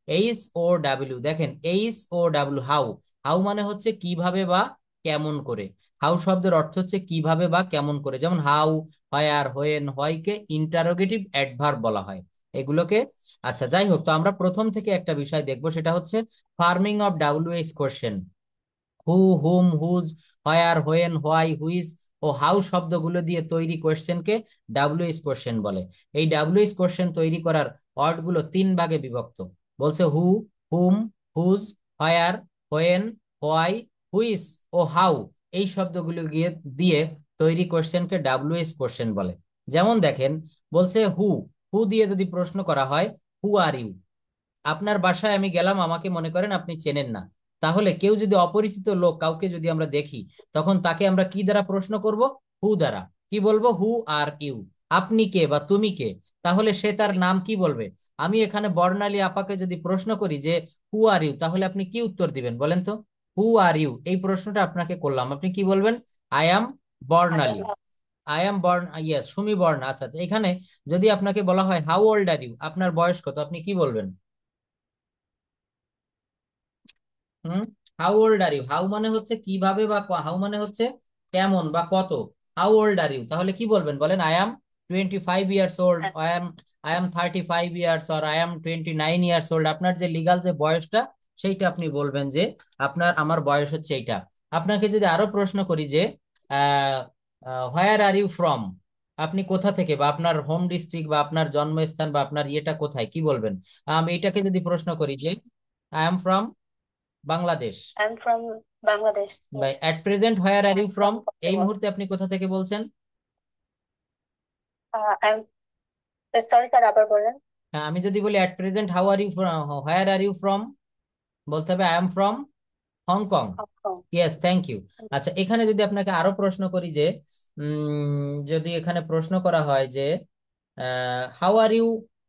Speaker 1: H O W, দেখেন H O W, how. How মানে হচ্ছে কিভাবে বা কেমন করে। হাউ শব্দের অর্থ হচ্ছে কিভাবে বা কেমন করে। যেমন হাউ, হোয়ার, হোয়েন, হোয়াইকে ইন্টারোগেটিভ অ্যাডভার্ব বলা হয় এগুলোকে। আচ্ছা, যাই হোক, তো আমরা প্রথম থেকে একটা বিষয় দেখবো, সেটা হচ্ছে forming of WH question. Who, whom, whose, where, when, why, which ও হাউ শব্দগুলো দিয়ে তৈরি কোশ্চেনকে ডাব্লিউএইচ কোশ্চেন বলে। এই ডাব্লিউএইচ কোশ্চেন তৈরি করার ওয়ার্ড গুলো তিন ভাগে বিভক্ত। বলছে who, whom, whose, where, when, why, which ও হাউ, এই শব্দগুলো গিয়ে দিয়ে তৈরি কোশ্চেনকে ডাব্লিউএইচ কোশ্চেন বলে। যেমন দেখেন, বলছে হু, হু দিয়ে যদি প্রশ্ন করা হয়, হু আর ইউ? আপনার বাসায় আমি গেলাম, আমাকে মনে করেন আপনি চেনেন না, তাহলে কেউ যদি অপরিচিত লোক কাউকে যদি আমরা দেখি, তখন তাকে আমরা কি দ্বারা প্রশ্ন করব? হু দ্বারা। কি বলবো? হু আর ইউ, আপনি কে বা তুমি কে? তাহলে সে তার নাম কি বলবে? আমি এখানে বর্ণালী আপাকে যদি প্রশ্ন করি যে হু আর ইউ, তাহলে আপনি কি উত্তর দিবেন বলেন তো? হু আর ইউ, এই প্রশ্নটা আপনাকে করলাম, আপনি কি বলবেন? I am Barnali. I am বর্ণ, ইয়েস, সুমি বর্ণ। আচ্ছা আচ্ছা, এখানে যদি আপনাকে বলা হয় হাউ ওল্ড আর ইউ, আপনার বয়স কত, আপনি কি বলবেন? Hmm, how old are you, how মানে হচ্ছে কিভাবে বা হাউ মানে হচ্ছে কেমন বা কত। হাউ ওল্ড আর ইউ, তাহলে কি বলবেন বলেন? I am 25 years old, I am 35 years, আর আই এম 29 ইয়ার্স ওল্ড। আপনার যে লিগাল যে বয়সটা, সেইটা আপনি বলবেন যে আপনার, আমার বয়স হচ্ছে এইটা। আপনাকে যদি আরো প্রশ্ন করি যে হোয়ার আর ইউ ফ্রম, আপনি কোথা থেকে, বা আপনার হোম ডিস্ট্রিক্ট বা আপনার জন্মস্থান বা আপনার ইয়েটা কোথায়, কি বলবেন? এইটাকে যদি প্রশ্ন করি যে I am from Bangladesh,
Speaker 2: I'm from Bangladesh.
Speaker 1: By
Speaker 2: Yes.
Speaker 1: At present where are you
Speaker 2: I'm
Speaker 1: from,
Speaker 2: from
Speaker 1: এই
Speaker 2: Portugal.
Speaker 1: মুহূর্তে আপনি কোথা থেকে বলছেন?
Speaker 2: I'm sorry, sir. আবার বলেন।
Speaker 1: হ্যাঁ, আমি যদি বলি at present how are you, where are you from, বলতে হবে I am from Hong Kong.
Speaker 2: Hong Kong.
Speaker 1: Yes, thank you. আচ্ছা, এখানে যদি আপনাকে আরো প্রশ্ন করি যে যদি এখানে প্রশ্ন করা হয় যে how are you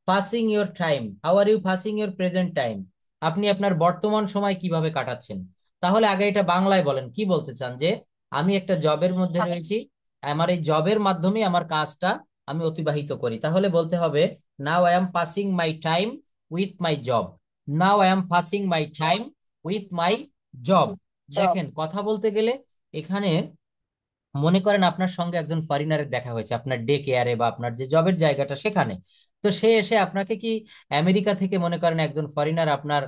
Speaker 1: passing your time, how are you passing your present time, আপনি আপনার বর্তমান সময় কিভাবে কাটাচ্ছেন? তাহলে আগে এটা বাংলায় বলেন, কি বলতে চান? যে আমি একটা জবের মধ্যে রয়েছি, আমার এই জবের মাধ্যমে আমার কাজটা আমি অতিবাহিত করি, তাহলে বলতে হবে now I am passing my time with my job. Now I am passing my time with my job.
Speaker 2: Job.
Speaker 1: দেখেন, কথা বলতে গেলে এখানে মনে করেন আপনার সঙ্গে একজন ফরেনারের দেখা হয়েছে আপনার ডে কেয়ারে বা আপনার যে জবের জায়গাটা সেখানে। তো সে এসে আপনাকে কি, আমেরিকা থেকে মনে করেন একজন ফরেনার আপনার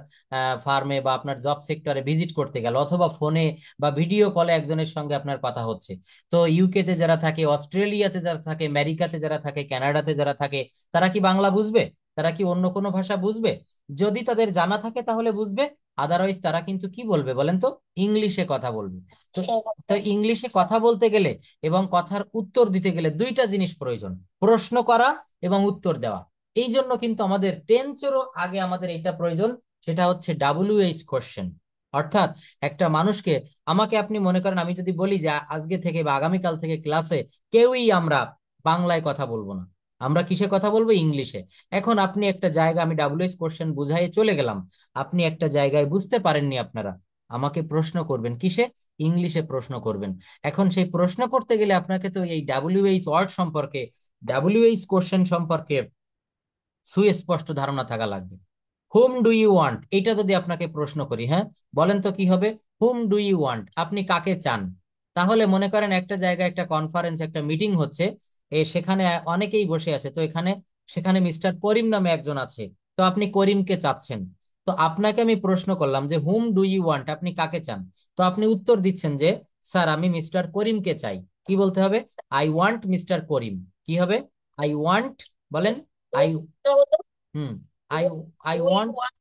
Speaker 1: ফার্মে বা আপনার জব সেক্টরে ভিজিট করতে গেল, অথবা ফোনে বা ভিডিও কলে একজনের সঙ্গে আপনার কথা হচ্ছে। তো ইউকে তে যারা থাকে, অস্ট্রেলিয়াতে যারা থাকে, আমেরিকাতে যারা থাকে, কানাডাতে যারা থাকে, তারা কি বাংলা বুঝবে? তারা কি অন্য কোনো ভাষা বুঝবে? যদি তাদের জানা থাকে তাহলে বুঝবে, আদারওয়াইজ তারা কিন্তু কি বলবে বলেন তো? ইংলিশে কথা বলবে। তো তো ইংলিশে কথা বলতে গেলে এবং কথার উত্তর দিতে গেলে দুইটা জিনিস প্রয়োজন, প্রশ্ন করা এবং উত্তর দেওয়া। এই জন্য কিন্তু আমাদের টেন্সেরও আগে আমাদের এটা প্রয়োজন, সেটা হচ্ছে ডাব্লিউএইচ কোশ্চেন। অর্থাৎ একটা মানুষকে, আমাকে আপনি মনে করেন আমি যদি বলি যে আজকে থেকে বা আগামীকাল থেকে ক্লাসে কেউই আমরা বাংলায় কথা বলবো না, আমরা কিসে কথা বলবো? ইংলিশে। এখন আপনি একটা জায়গা, আমি ডাব্লিউএইচ কোশ্চেন বুঝাই চলে গেলাম, আপনি একটা জায়গায় বুঝতে পারেননি, আপনারা আমাকে প্রশ্ন করবেন কিসে? ইংলিশে প্রশ্ন করবেন। এখন সেই প্রশ্ন করতে গেলে আপনাকে তো এই ডাব্লিউএইচ ওয়ার্ড সম্পর্কে, ডাব্লিউএইচ কোশ্চেন সম্পর্কে সুস্পষ্ট ধারণা থাকা লাগবে। হুম ডু ইউ ওয়ান্ট, এটা যদি আপনাকে প্রশ্ন করি, হ্যাঁ বলেন তো কি হবে? হুম ডু ইউ ওয়ান্ট, আপনি কাকে চান? তাহলে মনে করেন একটা জায়গায় একটা কনফারেন্স, একটা মিটিং হচ্ছে, সেখানে অনেকেই বসে আছে, তো এখানে সেখানে মিস্টার করিম নামে একজন আছে, তো আপনি করিমকে চাচ্ছেন। তো আপনাকে আমি প্রশ্ন করলাম যে হুম ডু ইউ ওয়ান্ট, আপনি কাকে চান? তো আপনি উত্তর দিচ্ছেন যে স্যার আমি মিস্টার করিমকে চাই। কি বলতে হবে? আই ওয়ান্ট মিস্টার করিম। কি হবে? আই ওয়ান্ট, বলেন। আই,
Speaker 2: তো হলো
Speaker 1: হুম, আই, আই
Speaker 2: দুই
Speaker 1: ওয়ান্ট,
Speaker 2: ওয়ান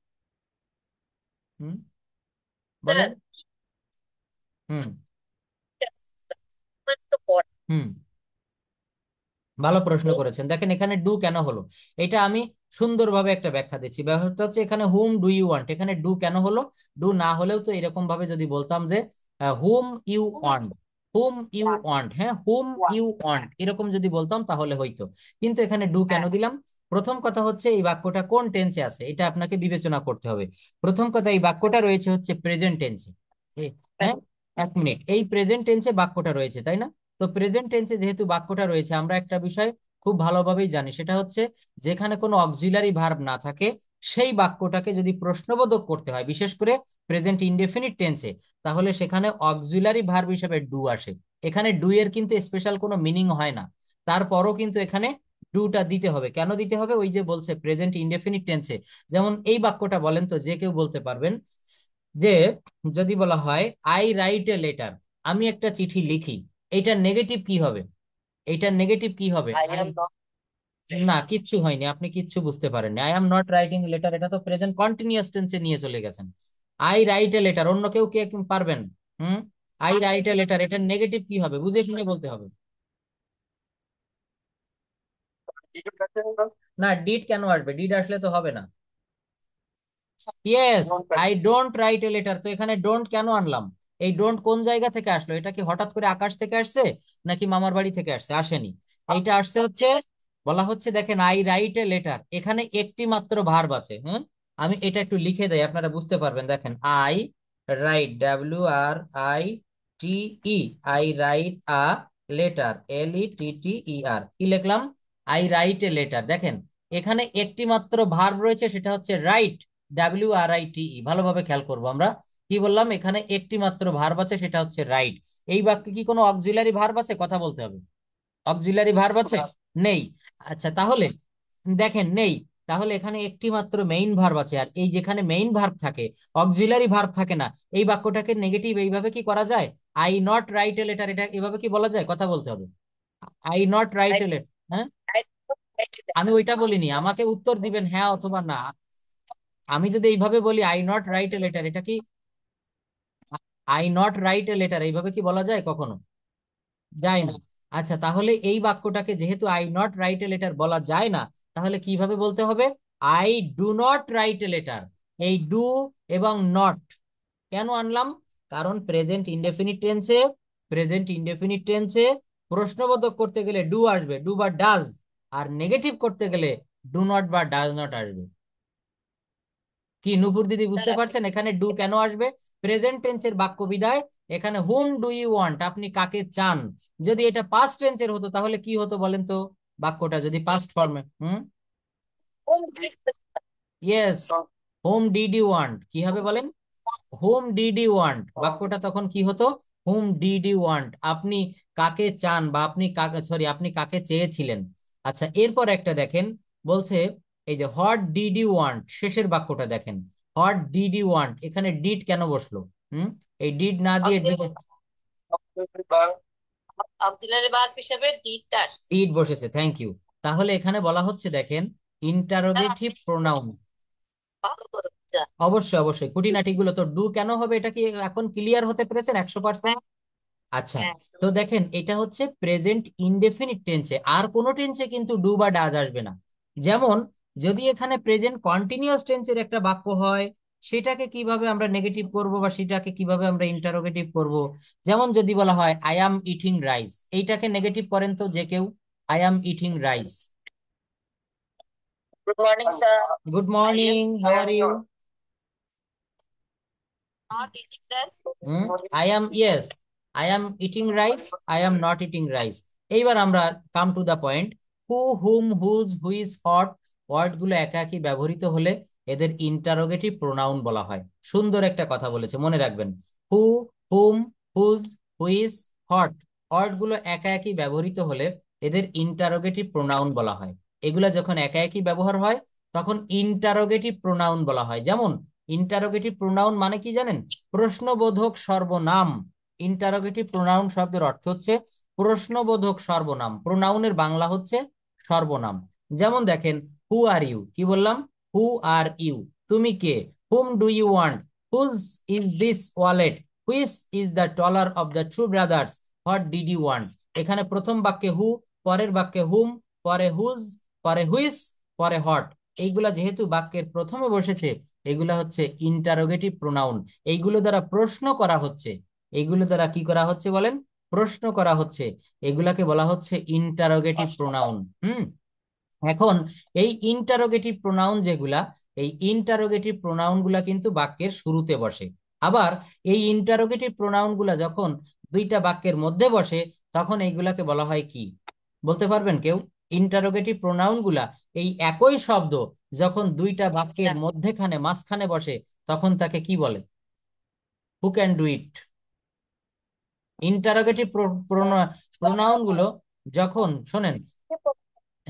Speaker 1: হুম, বলেন, হুম,
Speaker 2: তো পর।
Speaker 1: হুম, ভালো প্রশ্ন করেছেন। দেখেন এখানে ডু কেন হলো, এটা আমি সুন্দরভাবে একটা ব্যাখ্যা দিচ্ছি। ব্যাপারটা হচ্ছে এখানে হুম ডু ইউ ওয়ান্ট, এখানে ডু কেন হলো? ডু না হলেও তো এরকম ভাবে যদি বলতাম যে whom you want, whom you want, হ্যাঁ হুম ইউ ওয়ান্ট এরকম যদি বলতাম তাহলে হয়তো। কিন্তু এখানে ডু কেন দিলাম? প্রথম কথা হচ্ছে এই বাক্যটা কোন টেন্সে আছে এটা আপনাকে বিবেচনা করতে হবে। প্রথম কথা এই বাক্যটা রয়েছে হচ্ছে প্রেজেন্ট টেন্সে। হ্যাঁ, এক মিনিট, এই প্রেজেন্ট টেন্সে বাক্যটা রয়েছে তাই না? তো প্রেজেন্ট টেন্সে যেহেতু বাক্যটা রয়েছে, আমরা একটা বিষয় খুব ভালোভাবেই জানি, সেটা হচ্ছে যেখানে কোনো অক্সিলারি ভার্ব না থাকে সেই বাক্যটাকে যদি প্রশ্নবোধক করতে হয়, বিশেষ করে প্রেজেন্ট ইনডেফিনিট টেন্সে, তাহলে সেখানে অক্সিলারি ভার্ব হিসেবে ডু আসে। এখানে ডু এর কিন্তু স্পেশাল কোনো মিনিং হয় না, তারপরও কিন্তু এখানে ডুটা দিতে হবে। কেন দিতে হবে? ওই যে বলছে প্রেজেন্ট ইনডেফিনিট টেন্সে। যেমন এই বাক্যটা বলেন তো, যে কেউ বলতে পারবেন যে যদি বলা হয় আই রাইট এ লেটার, আমি একটা চিঠি লিখি, এইটার নেগেটিভ কি হবে? এইটার নেগেটিভ কি হবে? না, কিচ্ছু হয়নি, আপনি কিচ্ছু বুঝতে পারেননি। I am not writing letter, এটা তো প্রেজেন্ট কন্টিনিউয়াস টেন্সে নিয়ে চলে গেছেন। আই রাইট এ লেটার, অন্য কেউ কে পারবেন? হুম, আই রাইট এ লেটার, এটার নেগেটিভ কি হবে? বুঝে শুনে বলতে হবে। না, ডিড কেন আসবে? ডিড আসলে তো হবে না। Yes, I don't write a letter, তো এখানে ডোন্ট কেন আনলাম? এই ডোন্ট কোন জায়গা থেকে আসলো? এটা কি হঠাৎ করে আকাশ থেকে আসছে নাকি মামার বাড়ি থেকে আসছে? আসেনি। এইটা আসছে হচ্ছে, বলা হচ্ছে দেখেন আই রাইট এ লেটার, এখানে একটি মাত্র ভার্ব আছে। হ্যাঁ, আমি এটা একটু লিখে দেই, আপনারা বুঝতে পারবেন। দেখেন I right, WRITE, I write a letter, LETTER, কি লিখলাম? I write a letter. দেখেন এখানে একটি মাত্র ভার্ব রয়েছে, সেটা হচ্ছে রাইট, WRITE। ভালোভাবে খেয়াল করবো আমরা, কি বললাম? এখানে একটি মাত্র ভার্ব আছে, সেটা হচ্ছে রাইট। এই বাক্যে কি কোনো অক্সিলারি ভার্ব আছে? কথা বলতে হবে। অক্সিলারি ভার্ব আছে? নেই। আচ্ছা তাহলে দেখেন নেই, তাহলে এখানে একটি মাত্র মেইন ভার্ব আছে। আর এই যেখানে মেইন ভার্ব থাকে, অক্সিলারি ভার্ব থাকে না, এই বাক্যটাকে নেগেটিভ এইভাবে কি করা যায়? I not write a letter, এটা এভাবে কি বলা যায়? কথা বলতে হবে। I not write a letter, হ্যাঁ, আমি ওইটা বলিনি, আমাকে উত্তর দিবেন হ্যাঁ অথবা না। আমি যদি এইভাবে বলি I not write a letter, এটা কি I not write a letter এইভাবে কি বলা যায় কখনো? যায় না। আচ্ছা তাহলে এই বাক্যটাকে যেহেতু I not write a letter বলা যায় না, তাহলে কিভাবে বলতে হবে? I do not write a letter. এই ডু এবং নট কেন আনলাম? কারণ প্রেজেন্ট ইনডেফিনিট টেন্সে প্রশ্নবোধক করতে গেলে ডু আসবে, ডু বা ডাজ, আর নেগেটিভ করতে গেলে ডু নট বা ডাজ নট আসবে। কি নূপুর দিদি বুঝতে পারছেন এখানে ডু কেন আসবে? প্রেজেন্ট টেন্সের বাক্য বিধায় এখানে হুম ডু ইউ ওয়ান্ট, আপনি কাকে চান। যদি এটা পাস্ট টেন্সের হতো তাহলে কি হতো বলেন তো? বাক্যটা যদি পাস্ট ফর্মে, yes, whom did you want, কি হবে বলেন? হোম ডিড ইউ ওয়ান্ট, বাক্যটা তখন কি হতো? হোম ডিড ইউ ওয়ান্ট, আপনি কাকে চান বা আপনি কাকে, সরি, আপনি কাকে চেয়েছিলেন। আচ্ছা এরপর একটা দেখেন, বলছে এই যে হোয়াট ডিড ইউ ওয়ান্ট, শেষের বাক্যটা দেখেন, হোয়াট ডিড ইউ ওয়ান্ট, এখানে ডিড কেন বসলো? এই ডিড না দিয়ে
Speaker 2: অক্সিলারি ভার্ব হিসেবে ডিডটা আসছে।
Speaker 1: ডিড বসেছে, থ্যাংক ইউ। তাহলে এখানে বলা হচ্ছে দেখেন ইন্টারোগেটিভ প্রোনাউন।
Speaker 2: ভালো করে বুঝা।
Speaker 1: অবশ্যই অবশ্যই, খুঁটিনাটি গুলো তো ডু কেন হবে এটা কি এখন ক্লিয়ার হতে পেরেছেন 100%? আচ্ছা,
Speaker 2: হ্যাঁ,
Speaker 1: তো দেখেন এটা হচ্ছে প্রেজেন্ট ইনডেফিনিট টেন্সে, আর কোন টেন্সে কিন্তু ডু বা ডাজ আসবে না। যেমন যদি এখানে প্রেজেন্ট কন্টিনিউয়াস টেন্সের একটা বাক্য হয়, সেটাকে কিভাবে আমরা নেগেটিভ করব বা সেটাকে কিভাবে আমরা ইন্টারোগেটিভ করব? যেমন যদি বলা হয় আই অ্যাম ইটিং রাইস, এইটাকে নেগেটিভ করেন তো যে কেউ, I am eating rice.
Speaker 2: Good morning sir.
Speaker 1: Good morning, how are you?
Speaker 2: Not eating that.
Speaker 1: I am, yes, I am eating rice, I am not eating rice. এইবার আমরা come to the point. Who, whom, whose, which, হট word গুলো একা একই ব্যবহৃত হলে এদের interrogative pronoun বলা হয়। সুন্দর একটা কথা বলেছে, মনে রাখবেন। হু, হুম, হুজ, হুইজ, হট ওয়ার্ড গুলো একা একই ব্যবহৃত হলে এদের ইন্টারোগেটিভ প্রোনাউন বলা হয়। এগুলা যখন একা একই ব্যবহার হয় তখন ইন্টারোগেটিভ প্রোনাউন বলা হয়। যেমন ইন্টারোগেটিভ প্রোনাউন মানে কি জানেন? প্রশ্নবোধক সর্বনাম। ইন্টারোগেটিভ প্রোনাউন শব্দের অর্থ হচ্ছে প্রশ্নবোধক সর্বনাম। প্রোনাউনের বাংলা হচ্ছে সর্বনাম। যেমন দেখেন হু আর ইউ, কি বললাম? হু আর ইউ, তুমি কে? Whom do you want, whose is this wallet, which is the taller of the two brothers, what did you want. এখানে প্রথম বাক্যে হু, পরের বাক্যে হুম, পরে হুজ, পরে হুইস, পরে হট। এইগুলা যেহেতু বাক্যের প্রথমে বসেছে, এগুলা হচ্ছে ইন্টারোগেটিভ প্রোনাউন। এইগুলো দ্বারা প্রশ্ন করা হচ্ছে। এইগুলো দ্বারা কি করা হচ্ছে বলেন? প্রশ্ন করা হচ্ছে। এগুলাকে বলা হচ্ছে ইন্টারোগেটিভ প্রোনাউন। এখন এই ইন্টারোগেটিভ প্রোনাউন যেগুলা, এই ইন্টারোগেটিভ প্রোনাউন গুলা কিন্তু বাক্যের শুরুতে বসে। আবার এই ইন্টারোগেটিভ প্রোনাউন গুলা যখন দুইটা বাক্যের মধ্যে বসে, তখন এইগুলাকে বলা হয় কি? বলতে পারবেন কেউ? ইন্টারোগেটিভ প্রোনাউন গুলা এই একই শব্দ যখন দুইটা বাক্যের মধ্যেখানে মাঝখানে বসে, তখন তাকে কি বলে? Who can do it? Interrogative pronoun গুলো যখন, শোনেন,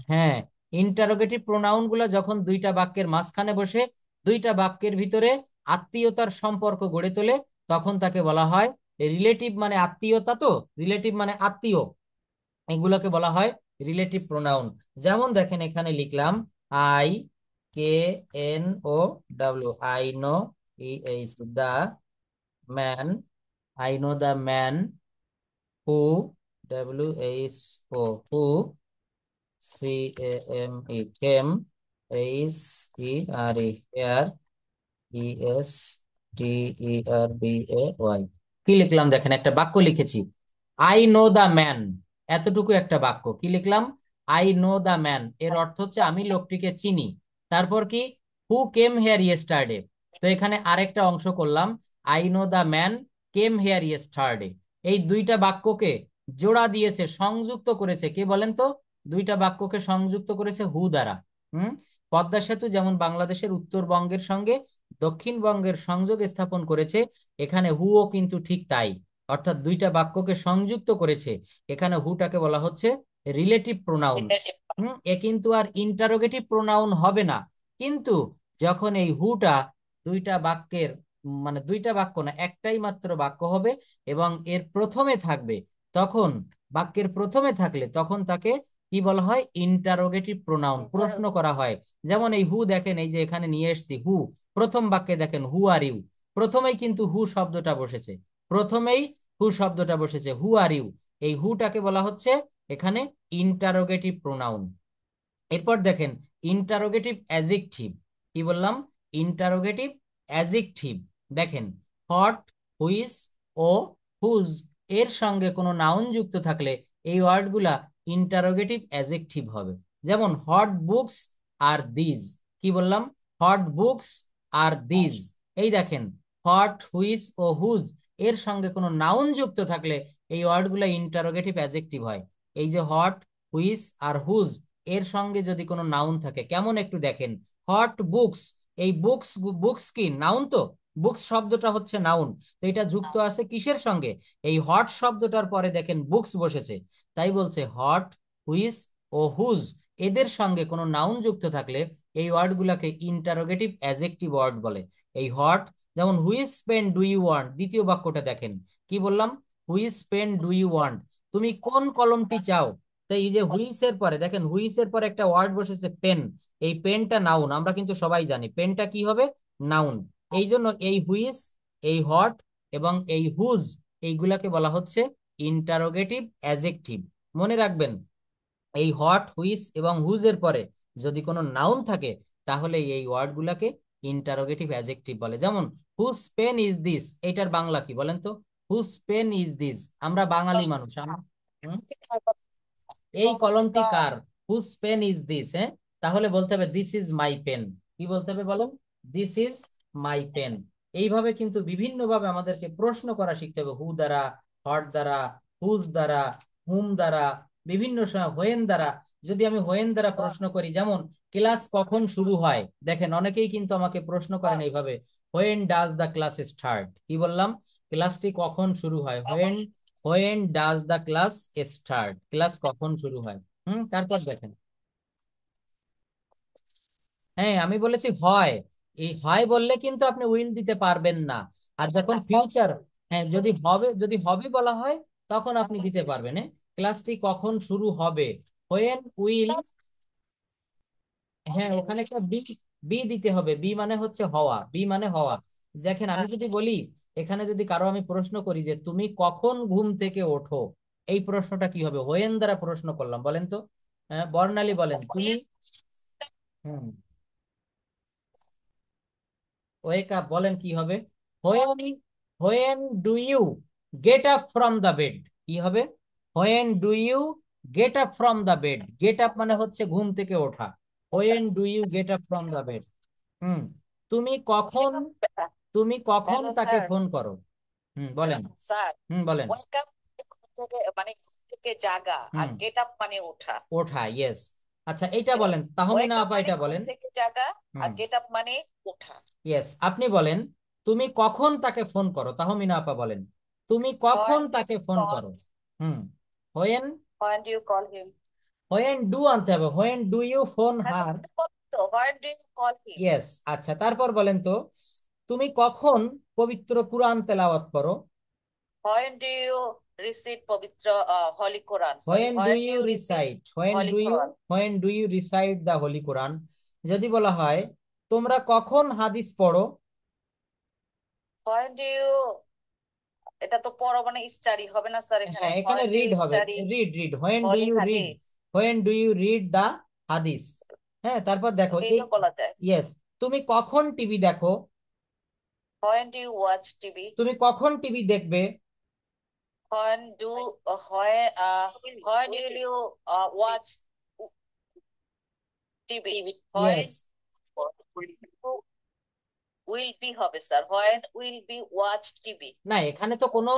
Speaker 1: হ্যাঁ, ইন্টারোগেটিভ প্রোনাউন গুলো যখন দুইটা বাক্যের মাঝখানে বসে দুইটা বাক্যের ভিতরে আত্মীয়তার সম্পর্ক গড়ে তোলে, তখন তাকে বলা হয় রিলেটিভ, মানে আত্মীয়তা, তো রিলেটিভ মানে আত্মীয়, এগুলোকে বলা হয় রিলেটিভ প্রোনাউন। যেমন দেখেন এখানে লিখলাম I K N O W, I know, H the man, I know the man who, W H O, who, CAME, came, HERE, here, ESTERBAY। কি লিখলাম দেখেন, একটা বাক্য লিখেছি, আই নো দা ম্যান। এতটুকু একটা বাক্য কি লিখলাম? আই নো দা ম্যান, এর অর্থ হচ্ছে আমি লোকটিকে চিনি। তারপর কি? Who came here yesterday. তো এখানে আরেকটা অংশ করলাম, I know the man came here yesterday. এই দুইটা বাক্যকে জোড়া দিয়েছে, সংযুক্ত করেছে কে বলেন তো? দুইটা বাক্যকে সংযুক্ত করেছে হু দ্বারা। হুম পদ্মা সেতু যেমন বাংলাদেশের উত্তরবঙ্গের সঙ্গে দক্ষিণবঙ্গের সংযোগ স্থাপন করেছে, এখানে হুও কিন্তু ঠিক তাই, অর্থাৎ দুইটা বাক্যকে সংযুক্ত করেছে। এখানে হুটাকে বলা হচ্ছে রিলেটিভ প্রোনাউন। এ কিন্তু আর ইন্টারোগেটিভ প্রোনাউন হবে না, কিন্তু যখন এই হুটা দুইটা বাক্যের, মানে দুইটা বাক্য না, একটাই মাত্র বাক্য হবে এবং এর প্রথমে থাকবে, তখন বাক্যের প্রথমে থাকলে তখন তাকে কি বলা হয়? ইন্টারোগেটিভ প্রোনাউন, প্রশ্ন করা হয়। যেমন এই হু দেখেন, এই যে এখানে নিয়ে এসছি হু, প্রথম বাক্যে দেখেন হু আর ইউ, প্রথমেই কিন্তু হু শব্দটা বসেছে, প্রথমেই হু শব্দটা বসেছে, হু আর ইউ। এই হুটাকে বলা হচ্ছে এখানে ইন্টারোগেটিভ প্রোনাউন। এরপর দেখেন ইন্টারোগেটিভ অ্যাজেক্টিভ। কি বললাম? Interrogative adjective. দেখেন হট, হুইস ও হুজ এর সঙ্গে কোনো নাউন যুক্ত থাকলে এই ওয়ার্ডগুলা ইন্টারোগেটিভ অ্যাজেক্টিভ হবে। যেমন হট বুকস আর দিজ। কি বললাম? Hot books are these. এই দেখেন হট, হুইস ও হুজ এর সঙ্গে কোনো নাউন যুক্ত থাকলে এই ওয়ার্ডগুলা ইন্টারোগেটিভ অ্যাজেক্টিভ হয়। এই যে হট, হুইস আর হুজ এর সঙ্গে যদি কোনো নাউন থাকে, কেমন একটু দেখেন, হট বুকস, এই বুকস, বুকস কি নাউন? তো বুকস শব্দটা হচ্ছে নাউন, তো এটা যুক্ত আছে কিসের সঙ্গে? এই হট শব্দটার পরে দেখেন বুকস বসেছে, তাই বলছে হট, হুইস ও হুজ এদের সঙ্গে কোনো নাউন যুক্ত থাকলে এই ওয়ার্ডগুলোকে ইন্টারোগেটিভ অ্যাজেক্টিভ ওয়ার্ড বলে। এই হট, যেমন which pen do you want, দ্বিতীয় বাক্যটা দেখেন কি বললাম? Which pen do you want, তুমি কোন কলমটি চাও? তো এই যে হুইস এর পরে দেখেন, হুইস এর পরে একটা ওয়ার্ড বসেছে পেন, এই পেনটা নাউন, আমরা কিন্তু সবাই জানি পেনটা কি হবে? নাউন। এই জন্য এই হুইস, এই হট এবং এই হুজ এইগুলাকে বলা হচ্ছে ইন্টারোগেটিভ অ্যাজেক্টিভ। মনে রাখবেন, এই হট, হুইস এবং হুজ এর পরে যদি কোনো নাউন থাকে, তাহলে এই ওয়ার্ডগুলাকে ইন্টারোগেটিভ অ্যাজেক্টিভ বলে। যেমন হুজ পেন ইজ দিস, এটার বাংলা কি বলেন তো? হুজ পেন ইজ দিস, আমরা বাঙালি মানুষ, এই কলমটি কার? Whose pen is this. হ্যাঁ, তাহলে বলতে হবে দিস ইজ মাই পেন। কি বলতে হবে বলেন? This is my pen. এইভাবে কিন্তু বিভিন্ন ভাবে আমাদেরকে প্রশ্ন করা শিখতে হবে, হু দ্বারা, হট দ্বারা, হুজ দ্বারা, হুম দ্বারা, বিভিন্ন সময় হোয়েন দ্বারা। যদি আমি হোয়েন দ্বারা প্রশ্ন করি, যেমন ক্লাস কখন শুরু হয়, দেখেন অনেকেই কিন্তু আমাকে প্রশ্ন করেন এইভাবে, when does the class start. কি বললাম? ক্লাসটি কখন শুরু হয়? When, when does the class start, class কখন শুরু হয়। তারপর দেখেন, হ্যাঁ আমি বলেছি হয়, এই হয় বললে কিন্তু আপনি উইল দিতে পারবেন না। আর যখন ফিউচার, হ্যাঁ যদি হবে, যদি হবে বলা হয়, তখন আপনি দিতে পারবেন। হ্যাঁ, ক্লাসটি কখন শুরু হবে, হোয়েন উইল, হ্যাঁ ওখানে একটা বি, বি দিতে হবে, বি মানে হচ্ছে হওয়া, বি মানে হওয়া। দেখেন আমি যদি বলি, এখানে যদি কারো আমি প্রশ্ন করি যে তুমি কখন ঘুম থেকে ওঠো, এই প্রশ্নটা কি হবে? হোয়েন দ্বারা প্রশ্ন করলাম, বলেন তো? বর্ণালী বলেন তুমি। হুম ওয়েক আপ বলেন কি হবে? When when do you get up from the bed, কি হবে? When do you get up from the bed, get up মানে হচ্ছে ঘুম থেকে ওঠা। When do you get up from the bed. হুম, তুমি কখন তুমি কখন
Speaker 4: হ্যালো
Speaker 1: তাকে
Speaker 4: স্যার।
Speaker 1: ফোন করো? বলেন।
Speaker 4: স্যার,
Speaker 1: বলেন।
Speaker 4: ওয়েক আপ থেকে মানে ঘুম থেকে জাগা, আর
Speaker 1: হুম,
Speaker 4: গেট আপ মানে ওঠা।
Speaker 1: ওঠা, ইয়েস। আচ্ছা এইটা বলেন, তাহমিনা
Speaker 4: ওয়েক আপ
Speaker 1: আপা
Speaker 4: মানে
Speaker 1: এটা
Speaker 4: ঘুম
Speaker 1: বলেন।
Speaker 4: থেকে জাগা, আর
Speaker 1: হুম,
Speaker 4: গেট আপ মানে ওঠা।
Speaker 1: ইয়েস। আপনি বলেন, তুমি কখন তাকে ফোন করো? তাহমিনা আপা বলেন, তুমি কখন
Speaker 4: When do
Speaker 1: তাকে
Speaker 4: you
Speaker 1: ফোন
Speaker 4: call
Speaker 1: করো? হুম, when
Speaker 4: when do you call him?
Speaker 1: When do আনতে হবে, হোয়েন ডু ইউ ফোন
Speaker 4: হ্যাঁ
Speaker 1: হার।
Speaker 4: স্যার, তো when do you call him?
Speaker 1: Yes. আচ্ছা তারপর বলেন তো, তুমি কখন পবিত্র কুরআন তেলাওয়াত করো?
Speaker 4: When do you recite পবিত্র Holy Quran? Sorry,
Speaker 1: when do
Speaker 4: when do
Speaker 1: you
Speaker 4: you recite
Speaker 1: recite when
Speaker 4: Holy
Speaker 1: do you
Speaker 4: Quran?
Speaker 1: When do you recite the holy Quran. যদি বলা হয় তোমরা কখন হাদিস পড়ো?
Speaker 4: When do you, এটা তো পড়ো মানে স্টাডি হবে না স্যার এখানে?
Speaker 1: হ্যাঁ, এখানে
Speaker 4: When do
Speaker 1: রিড
Speaker 4: you
Speaker 1: হবে,
Speaker 4: study
Speaker 1: read read when do
Speaker 4: Holy
Speaker 1: you read,
Speaker 4: Hadith?
Speaker 1: When do you read the হাদিস। হ্যাঁ, তারপর দেখো এই,
Speaker 4: এইটা বলা যায়।
Speaker 1: ইয়েস। তুমি কখন টিভি দেখো?
Speaker 4: When do you watch TV?
Speaker 1: তুমি কখন টিভি দেখবে?
Speaker 4: When do when will you watch TV? When
Speaker 1: yes.
Speaker 4: will be হবে sir, when will be watch TV?
Speaker 1: না, এখানে তো কোনো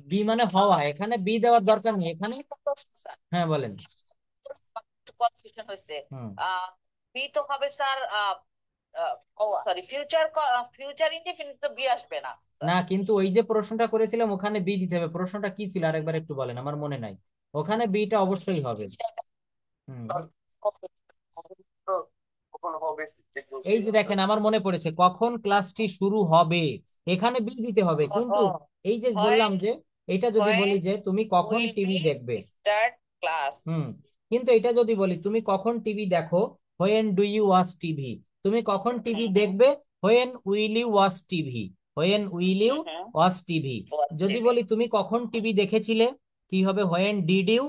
Speaker 1: বি মানে হওয়া, এখানে বি দেওয়ার দরকার নেই এখানে। হ্যাঁ বলেন।
Speaker 4: একটু কনফিউশন হয়েছে।
Speaker 1: হুম,
Speaker 4: বি তো হবে স্যার, সরি ফিউচার ইনডিফিনিট তো বি আসবে না
Speaker 1: না
Speaker 4: স্যার।
Speaker 1: কিন্তু ওই যে প্রশ্নটা করেছিলাম ওখানে বি দিতে হবে। প্রশ্নটা কি ছিল আরেকবার একটু বলেন, আমার মনে নাই। ওখানে বিটা অবশ্যই হবে। হুম,
Speaker 3: কখন হবে?
Speaker 1: এই যে দেখেন আমার মনে পড়েছে, কখন ক্লাসটি শুরু হবে, এখানে বি দিতে হবে। কিন্তু এই যে বললাম
Speaker 4: when
Speaker 1: যে এটা যদি বলি
Speaker 4: when
Speaker 1: যে তুমি কখন
Speaker 4: will
Speaker 1: টিভি
Speaker 4: be
Speaker 1: দেখবে,
Speaker 4: start class?
Speaker 1: হুম, কিন্তু এটা যদি বলি তুমি কখন টিভি দেখো, when do you watch TV, তুমি কখন টিভি দেখবে, when will you watch TV, when will you watch TV.
Speaker 4: Watch
Speaker 1: যদি
Speaker 4: TV.
Speaker 1: বলি তুমি কখন টিভি দেখেছিলে, কি হবে? When did you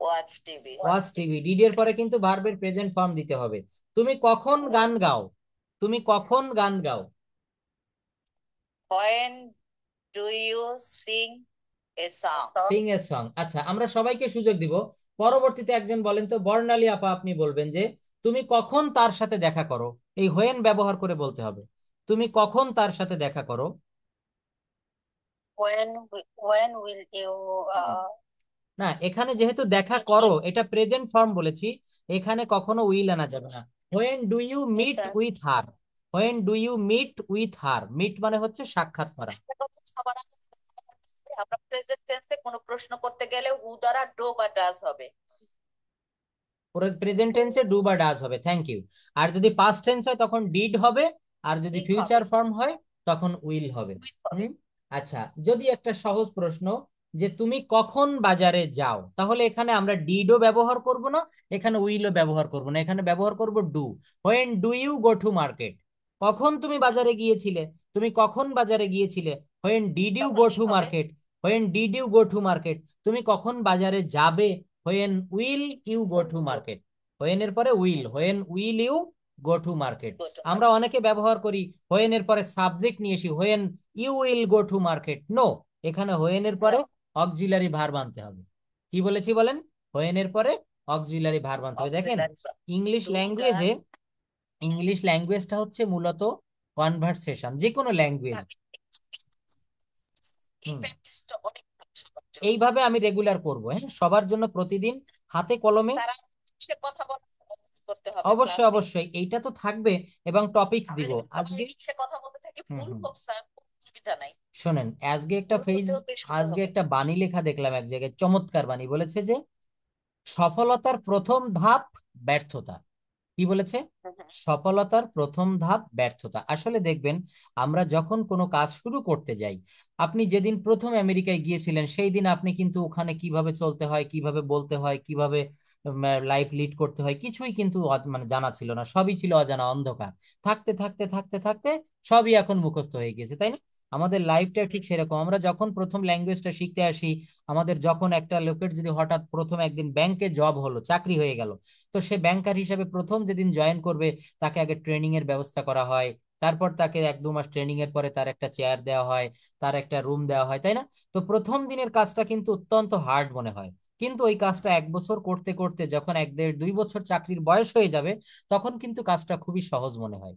Speaker 4: Watch TV.
Speaker 1: Watch TV. Did এর পরে কিন্তু ভার্বের প্রেজেন্ট ফর্ম দিতে হবে। তুমি কখন গান গাও? তুমি কখন গান গাও?
Speaker 4: When do you sing a song?
Speaker 1: Singh a song. আচ্ছা আমরা সবাইকে সুযোগ দিব। পরবর্তীতে একজন বলেন তো, বর্ণালী আপা আপনি বলবেন যে তুমি কখন তার সাথে দেখা করো। এই হোয়েন ব্যবহার করে বলতে হবে, তুমি কখন তার সাথে দেখা করো।
Speaker 2: when will you
Speaker 1: না, এখানে যেহেতু দেখা করো এটা প্রেজেন্ট ফর্ম বলেছি, এখানে কখনো উইল আনা যাবে না। When do you meet with her, when do you meet with her, meet মানে হচ্ছে সাক্ষাৎ করা।
Speaker 4: সবার আগে আমরা প্রেজেন্ট টেন্সে কোনো প্রশ্ন করতে গেলে হু দ্বারা ডো বা ডাজ হবে।
Speaker 1: প্রেজেন্ট টেন্সে ডু বা ডাজ হবে, থ্যাংক ইউ। আর যদি পাস্ট টেন্স হয় তখন ডিড হবে, আর যদি
Speaker 4: Did
Speaker 1: ফিউচার
Speaker 4: হবে।
Speaker 1: ফর্ম হয় তখন উইল হবে।
Speaker 4: Will হবে।
Speaker 1: হুম, আচ্ছা যদি একটা সহজ প্রশ্ন যে তুমি কখন বাজারে যাও, তাহলে এখানে আমরা ডিডও ব্যবহার করব না, এখানে উইলও ব্যবহার করব না, এখানে ব্যবহার করব do. When do you go to market, কখন তুমি বাজারে গিয়েছিলে, তুমি কখন বাজারে গিয়েছিলে। হোয়েন ডিড ইউ
Speaker 4: তখন
Speaker 1: গো
Speaker 4: কি
Speaker 1: টু
Speaker 4: হবে?
Speaker 1: Market, when did you go to market, তুমি কখন বাজারে যাবে। When will you go to market, when এর পরে will, when will you go to market.
Speaker 4: Go to
Speaker 1: আমরা অনেকে ব্যবহার করি হোয়েন এর পরে সাবজেক্ট নিয়ে এসি, when you will go to market. No, এখানে হোয়েন এর পরে অক্সিলারি ভার্ব আনতে হবে। কি বলেছি বলেন? হোয়েন এর পরে অক্সিলারি ভার্ব আনতে হবে। দেখেন
Speaker 4: Auxiliary verb.
Speaker 1: ইংলিশ
Speaker 4: Do,
Speaker 1: ল্যাঙ্গুয়েজে, ইংলিশ ল্যাঙ্গুয়েজটা হচ্ছে মূলত কনভারসেশন, যে কোনো ল্যাঙ্গুয়েজ।
Speaker 4: does। এই প্র্যাকটিসটা অনেক সবার জন্য।
Speaker 1: এইভাবে আমি রেগুলার করব, হ্যাঁ, সবার জন্য প্রতিদিন হাতে কলমে।
Speaker 4: সারা সে কথা বলা করতে হবে
Speaker 1: অবশ্যই
Speaker 4: ক্লাসে।
Speaker 1: অবশ্যই এইটা তো থাকবে, এবং টপিকস দিব আজকে।
Speaker 4: সে কথা বলতে থাকি, ভুল হোক স্যার, অসুবিধা নাই।
Speaker 1: শোনেন আজকে একটা
Speaker 4: ভুল হতেও তো সুন্দর
Speaker 1: আজকে
Speaker 4: হবে।
Speaker 1: একটা বাণী লেখা দেখলাম এক জায়গায়, চমৎকার বাণী বলেছে যে সফলতার প্রথম ধাপ ব্যর্থতা। কি বলেছে? সফলতার প্রথম ধাপ ব্যর্থতা। আসলে দেখবেন আমরা যখন কোনো কাজ শুরু করতে যাই, আপনি যেদিন প্রথম আমেরিকায় গিয়েছিলেন সেই দিন আপনি কিন্তু ওখানে কিভাবে চলতে হয়, কিভাবে বলতে হয়, কিভাবে লাইফ লিড করতে হয় কিছুই কিন্তু মানে জানা ছিল না, সবই ছিল অজানা অন্ধকার। থাকতে থাকতে থাকতে থাকতে সবই এখন মুখস্থ হয়ে গেছে, তাই না? আমাদের লাইফটা ঠিক সেরকম। আমরা যখন প্রথম ল্যাঙ্গুয়েজটা শিখতে আসি, আমাদের যখন একটা লোকের যদি হঠাৎ প্রথম একদিন ব্যাংকে জব হলো, চাকরি হয়ে গেল, তো সে ব্যাংকার হিসেবে প্রথম যেদিন জয়েন করবে তাকে আগে ট্রেনিং এর ব্যবস্থা করা হয়। তারপর তাকে 1-2 মাস ট্রেনিং এর পরে তার একটা চেয়ার দেওয়া হয়, তার একটা রুম দেওয়া হয়, তাই না? তো প্রথম দিনের কাজটা কিন্তু অত্যন্ত হার্ড মনে হয়, কিন্তু ওই কাজটা 1 বছর করতে করতে যখন 1-1.5-2 বছর চাকরির বয়স হয়ে যাবে, তখন কিন্তু কাজটা খুবই সহজ মনে হয়,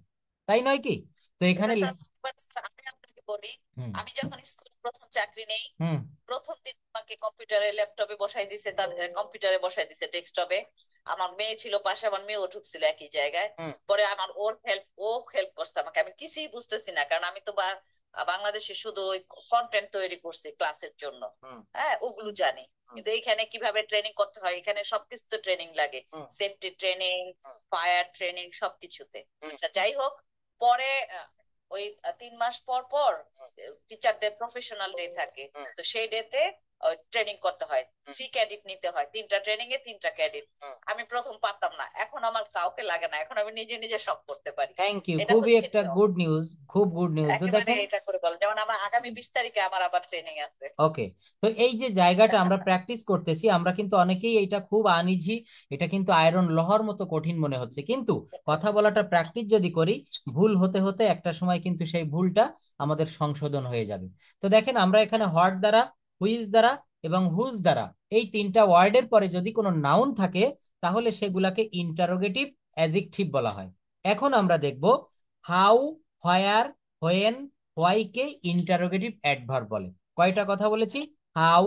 Speaker 1: তাই নয় কি? তো এখানে
Speaker 4: আমি আপনাকে বলি,
Speaker 1: হুম
Speaker 4: আমি যখন স্কুলে প্রথম চাকরি নেই,
Speaker 1: হুম
Speaker 4: প্রথম দিন আমাকে কম্পিউটারে ল্যাপটপে বসাই দিছে, তাদের কম্পিউটারে বসাই দিছে ডেস্কটপে। আমার মেয়ে ছিল পাশে, আমার মেয়েও ঢুকছিল একই জায়গায়।
Speaker 1: হুম
Speaker 4: পরে আমার ও হেল্প করছে আমাকে, আমি কিছুই বুঝতেছি না, কারণ আমি তো বাংলাদেশে শুধু ওই কন্টেন্ট তৈরি করছি ক্লাসের জন্য,
Speaker 1: হুম
Speaker 4: হ্যাঁ ওগুলো জানি। কিন্তু এইখানে কিভাবে ট্রেনিং করতে হয়, এখানে সবকিছু তো ট্রেনিং লাগে,
Speaker 1: হুম
Speaker 4: সেফটি ট্রেনিং, ফায়ার ট্রেনিং, সবকিছুতে।
Speaker 1: হুম
Speaker 4: আচ্ছা যাই হোক, পরে ওই 3 মাস পর পর টিচারদের প্রফেশনাল ডে থাকে,
Speaker 1: হুম
Speaker 4: তো সেই ডেতে ট্রেনিং করতে হয়, 3 ক্রেডিট নিতে হয়, 3টা ট্রেনিং এ 3টা ক্রেডিট।
Speaker 1: হুম।
Speaker 4: আমি প্রথম পারতাম না, এখন আমার কাউকে লাগে না, এখন আমি নিজে নিজে সব করতে পারি।
Speaker 1: থ্যাংক ইউ,
Speaker 4: এটা
Speaker 1: খুবই
Speaker 4: হচ্ছে
Speaker 1: একটা
Speaker 4: নিয়ম।
Speaker 1: গুড নিউজ, খুব গুড নিউজ। তো
Speaker 4: একেবারে
Speaker 1: দেখেন,
Speaker 4: এটা করে বলেন, যেমন আমার আগামী 20 তারিখে আমার আবার ট্রেনিং আছে।
Speaker 1: ওকে, তো এই যে জায়গাটা আমরা প্র্যাকটিস করতেছি, আমরা কিন্তু অনেকেই এটা খুব আনইজি, এটা কিন্তু আয়রন লোহার মতো কঠিন মনে হচ্ছে, কিন্তু কথা বলাটা প্র্যাকটিস যদি করি, ভুল হতে হতে একটা সময় কিন্তু সেই ভুলটা আমাদের সংশোধন হয়ে যাবে। তো দেখেন, আমরা এখানে হোয়াট দ্বারা, হুইজ দ্বারা এবং হুজ দ্বারা, এই 3টা ওয়ার্ডের পরে যদি কোনো নাউন থাকে, তাহলে সেগুলাকে ইন্টারোগেটিভ অ্যাডজেক্টিভ বলা হয়। এখন আমরা দেখব হাউ, হোয়ার, হোয়েন, হোয়াই কে ইন্টারোগেটিভ অ্যাডভার্ব বলে। কয়টা কথা বলেছি? হাউ,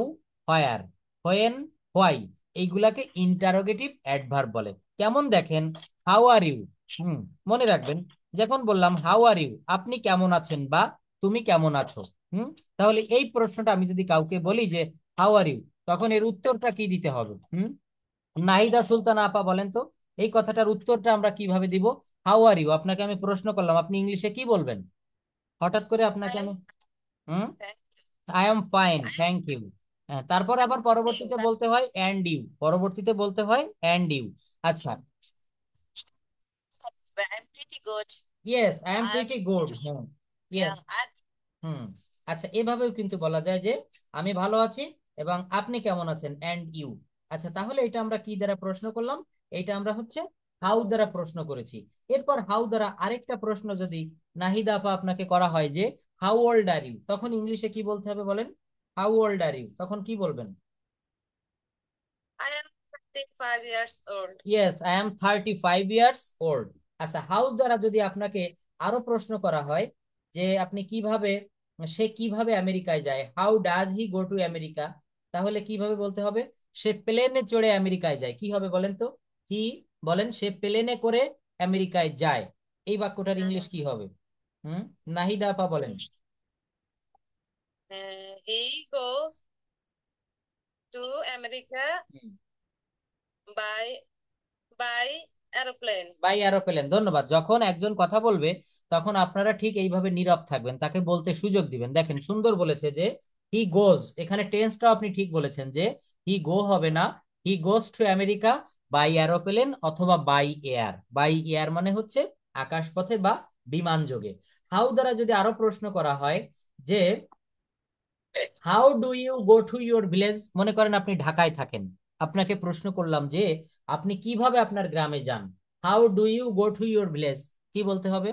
Speaker 1: হোয়ার, হোয়েন, হোয়াই, এইগুলাকে ইন্টারোগেটিভ অ্যাডভার্ব বলে। কেমন দেখেন, হাউ আর ইউ, মনে রাখবেন, যখন বললাম হাউ আর ইউ, আপনি কেমন আছেন বা তুমি কেমন আছো, তাহলে এই প্রশ্নটা আমি যদি কাউকে বলি যে হাউ আর ইউ, তখন এর উত্তরটা কি দিতে হবে? নাহিদা সুলতানা আপা বলেন তো, এই কথাটার উত্তরটা আমরা কিভাবে দিব? হাউ আর ইউ, আপনাকে আমি প্রশ্ন করলাম, আপনি ইংলিশে কি বলবেন? হঠাৎ করে আপনাকে আমি hmm I am fine, thank you. তারপরে আবার পরবর্তীতে বলতে হয় অ্যান্ড ইউ, পরবর্তীতে বলতে হয় অ্যান্ড ইউ। আচ্ছা,
Speaker 4: I'm pretty good.
Speaker 1: Yes I am
Speaker 4: I'm
Speaker 1: pretty good, হ্যাঁ, ইয়েস,
Speaker 4: yeah,
Speaker 1: হুম। আচ্ছা, এভাবেও কিন্তু বলা যায় যে আমি ভালো আছি এবং আপনি কেমন আছেন, অ্যান্ড ইউ। আচ্ছা, তাহলে এটা আমরা কি দ্বারা প্রশ্ন করলাম? এটা আমরা হচ্ছে হাউ দ্বারা প্রশ্ন করেছি। এরপর হাউ দ্বারা আরেকটা প্রশ্ন যদি নাহিদা আপা আপনাকে করা হয় যে হাউ ওল্ড আর ইউ, তখন ইংলিশে কি বলতে হবে বলেন? হাউ ওল্ড আর ইউ, তখন কি বলবেন?
Speaker 4: I am 35 years old.
Speaker 1: Yes, I am 35 years old. আচ্ছা, হাউ দ্বারা যদি আপনাকে আরো প্রশ্ন করা হয় যে আপনি কিভাবে, সে কিভাবে আমেরিকায় যায়, how does he go to America, তাহলে কিভাবে বলতে হবে? সে প্লেনে চড়ে আমেরিকায় যায়, কি হবে বলেন তো? হি, বলেন, সে প্লেনে করে আমেরিকায় যায়, এই বাক্যটার ইংলিশ কি হবে? নাহিদা আপা বলেন।
Speaker 4: He goes to America
Speaker 1: হুম,
Speaker 4: by by aeroplane.
Speaker 1: By aeroplane, ধন্যবাদ। যখন একজন কথা বলবে, তখন আপনারা ঠিক এইভাবে নীরব থাকবেন, তাকে বলতে সুযোগ দিবেন। দেখেন, সুন্দর বলেছে যে হি গোজ, এখানে টেন্সটাও আপনি ঠিক বলেছেন যে হি গো হবে না, he goes to America by aeroplane অথবা বাই এয়ার। বাই এয়ার মানে হচ্ছে আকাশপথে বা বিমান যোগে। হাউ দ্বারা যদি আরো প্রশ্ন করা হয় যে how do you go to your village, মনে করেন আপনি ঢাকায় থাকেন, আপনাকে প্রশ্ন করলাম যে আপনি কিভাবে আপনার গ্রামে যান, how do you go to your village, কি বলতে হবে?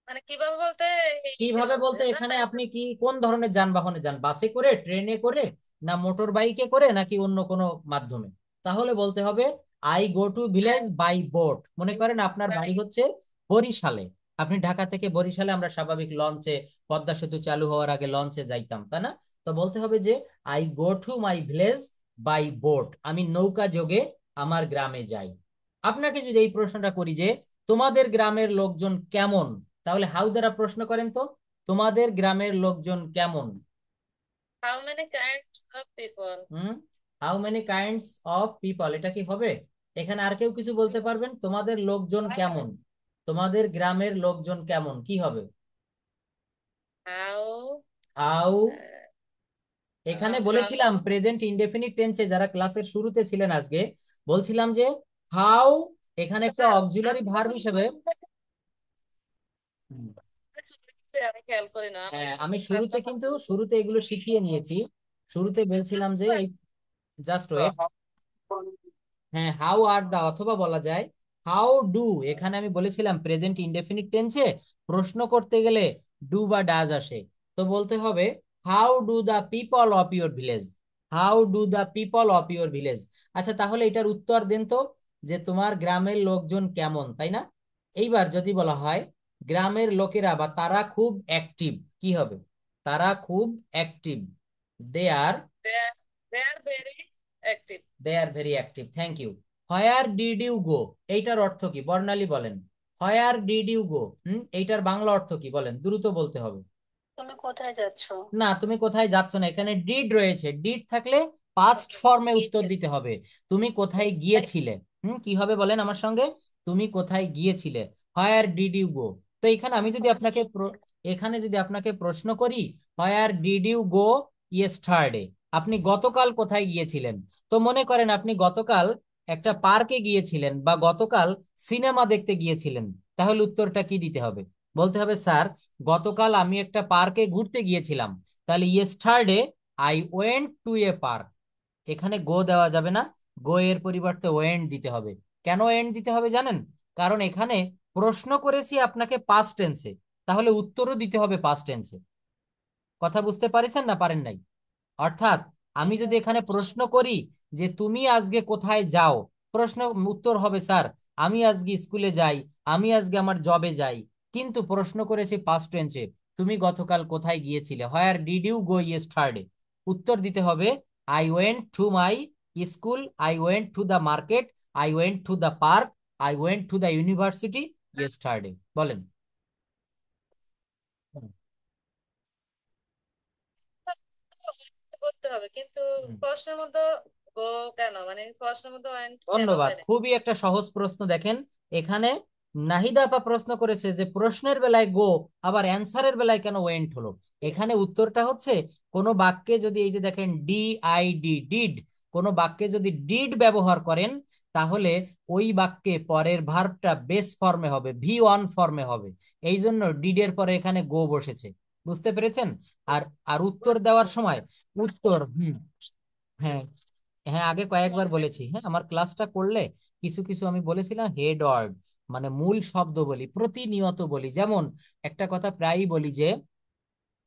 Speaker 4: মানে কিভাবে বলতে, এই
Speaker 1: কিভাবে বলতে এখানে
Speaker 4: যাতায়াত।
Speaker 1: আপনি কি কোন ধরনের যানবাহনে যান, বাসে করে, ট্রেনে করে, না মোটর বাইকে করে, নাকি অন্য কোনো মাধ্যমে? তাহলে বলতে হবে I go to village by boat. মনে করেন আপনার বাড়ি হচ্ছে বরিশালে, আপনি ঢাকা থেকে বরিশালে, আমরা স্বাভাবিক লঞ্চে, পদ্মা সেতু চালু হওয়ার আগে লঞ্চে যাইতাম, তাই না? তো বলতে হবে যে I go to my village by boat, আমি নৌকা যোগে আমার গ্রামে যাই। আপনাকে যদি এই প্রশ্নটা করি যে তোমাদের গ্রামের লোকজন কেমন, তাহলে হাউ দ্বারা প্রশ্ন করেন তো, তোমাদের গ্রামের লোকজন কেমন?
Speaker 4: How many kinds of people?
Speaker 1: How many kinds of people, এটা কি হবে? এখানে আর কেউ কিছু বলতে পারবেন? তোমাদের লোকজন কেমন, তোমাদের গ্রামের লোকজন কেমন, কি হবে?
Speaker 4: How
Speaker 1: হাউ, এখানে বলেছিলাম
Speaker 4: how
Speaker 1: প্রেজেন্ট ইনডেফিনিট টেন্সে, যারা ক্লাসের শুরুতে ছিলেন আজকে, বলছিলাম যে হাউ এখানে একটা অক্সিলারি ভার্ব হিসেবে,
Speaker 4: আমি খেয়াল করি না।
Speaker 1: হ্যাঁ, আমি শুরুতে এগুলো শিখিয়ে নিয়েছি। শুরুতে বলছিলাম যে এই জাস্ট ওয়েট। হ্যাঁ, হাউ আর দা, অথবা বলা যায় হাউ ডু। এখানে আমি বলেছিলাম প্রেজেন্ট ইনডেফিনিট টেন্সে প্রশ্ন করতে গেলে ডু বা ডাজ আসে। তো বলতে হবে how do the people of your village, how do the people of your village. আচ্ছা, তাহলে এটার উত্তর দেন তো, যে তোমার গ্রামের লোকজন কেমন, তাই না? এইবার যদি বলা হয় গ্রামের লোকেরা বা তারা খুব অ্যাক্টিভ, কি হবে? তারা খুব active. They are
Speaker 4: they are very active.
Speaker 1: They are very active, thank you. Where did you go, এইটার অর্থ কি? বর্ণালী বলেন। হোয়ার ডিড ইউ গো, এইটার বাংলা অর্থ কি বলেন? দ্রুত বলতে হবে।
Speaker 2: তুমি কোথায় যাচ্ছ?
Speaker 1: না, তুমি কোথায় যাচ্ছ না, এখানে ডিড রয়েছে। ডিড থাকলে পাস্ট ফর্মে উত্তর দিতে হবে। তুমি কোথায় গিয়েছিলে, কি হবে বলেন আমার সঙ্গে? তুমি কোথায় গিয়েছিলে, হোয়ার ডিড ইউ গো। তো এখানে আমি যদি আপনাকে এখানে যদি আপনাকে প্রশ্ন করি, where did you go yesterday, আপনি গতকাল কোথায় গিয়েছিলেন? তো মনে করেন আপনি গতকাল একটা পার্কে গিয়েছিলেন বা গতকাল সিনেমা দেখতে গিয়েছিলেন, তাহলে উত্তরটা কি দিতে হবে? বলতে হবে স্যার, গতকাল আমি একটা পার্কে ঘুরতে গিয়েছিলাম। তাহলে yesterday I went two A park. এখানে গো দেওয়া যাবে না, গো এর পরিবর্তে ওয়েন্ট দিতে হবে। কেন ওয়েন্ট দিতে হবে জানেন? কারণ এখানে প্রশ্ন করেছি আপনাকে পাস্ট টেন্সে, তাহলে উত্তরও দিতে হবে পাস্ট টেন্সে। কথা বুঝতে পারছেন না পারেন নাই? অর্থাৎ আমি যদি এখানে প্রশ্ন করি যে তুমি আজকে কোথায় যাও, প্রশ্ন উত্তর হবে স্যার আমি আজকে স্কুলে যাই, আমি আজকে আমার জবে যাই। কিন্তু প্রশ্ন করেছি পাস্ট টেন্সে, তুমি গতকাল কোথায় গিয়েছিলে, where did you go yesterday. উত্তর দিতে হবে I went to my school, I went to the market, I went to the park, I went to the university yesterday. বলেন।
Speaker 4: করতে হবে, কিন্তু
Speaker 1: হুম।
Speaker 4: প্রশ্নের মধ্যে গো কেন, মানে প্রশ্নের মধ্যে and কেন
Speaker 1: ধন্যবাদ,
Speaker 4: হয় না?
Speaker 1: খুবই একটা সহজ প্রশ্ন। দেখেন এখানে নাহিদা আপা প্রশ্ন করেছে যে প্রশ্নের বেলায় গো, আবার অ্যান্সারের বেলায় কেন ওয়েন্ট হলো। এখানে উত্তরটা হচ্ছে কোন বাক্যে যদি, এই যে দেখেন ডি আই ডি, ডিড, কোন বাক্যে যদি ডিড ব্যবহার করেন, তাহলে ওই বাক্যে পরের ভার্বটা বেস ফর্মে হবে, ভি ওয়ান ফর্মে হবে। এই জন্য ডিডের পরে এখানে গো বসেছে। বুঝতে পেরেছেন? আর আর উত্তর দেওয়ার সময় উত্তর, হ্যাঁ, হ্যাঁ, আগে কয়েকবার বলেছি। হ্যাঁ, আমার ক্লাসটা করলে কিছু কিছু আমি বলেছিলাম হেড ওয়ার্ড, মানে মূল শব্দ বলি, প্রতিনিয়ত বলি। যেমন একটা কথা প্রায়ই বলি যে,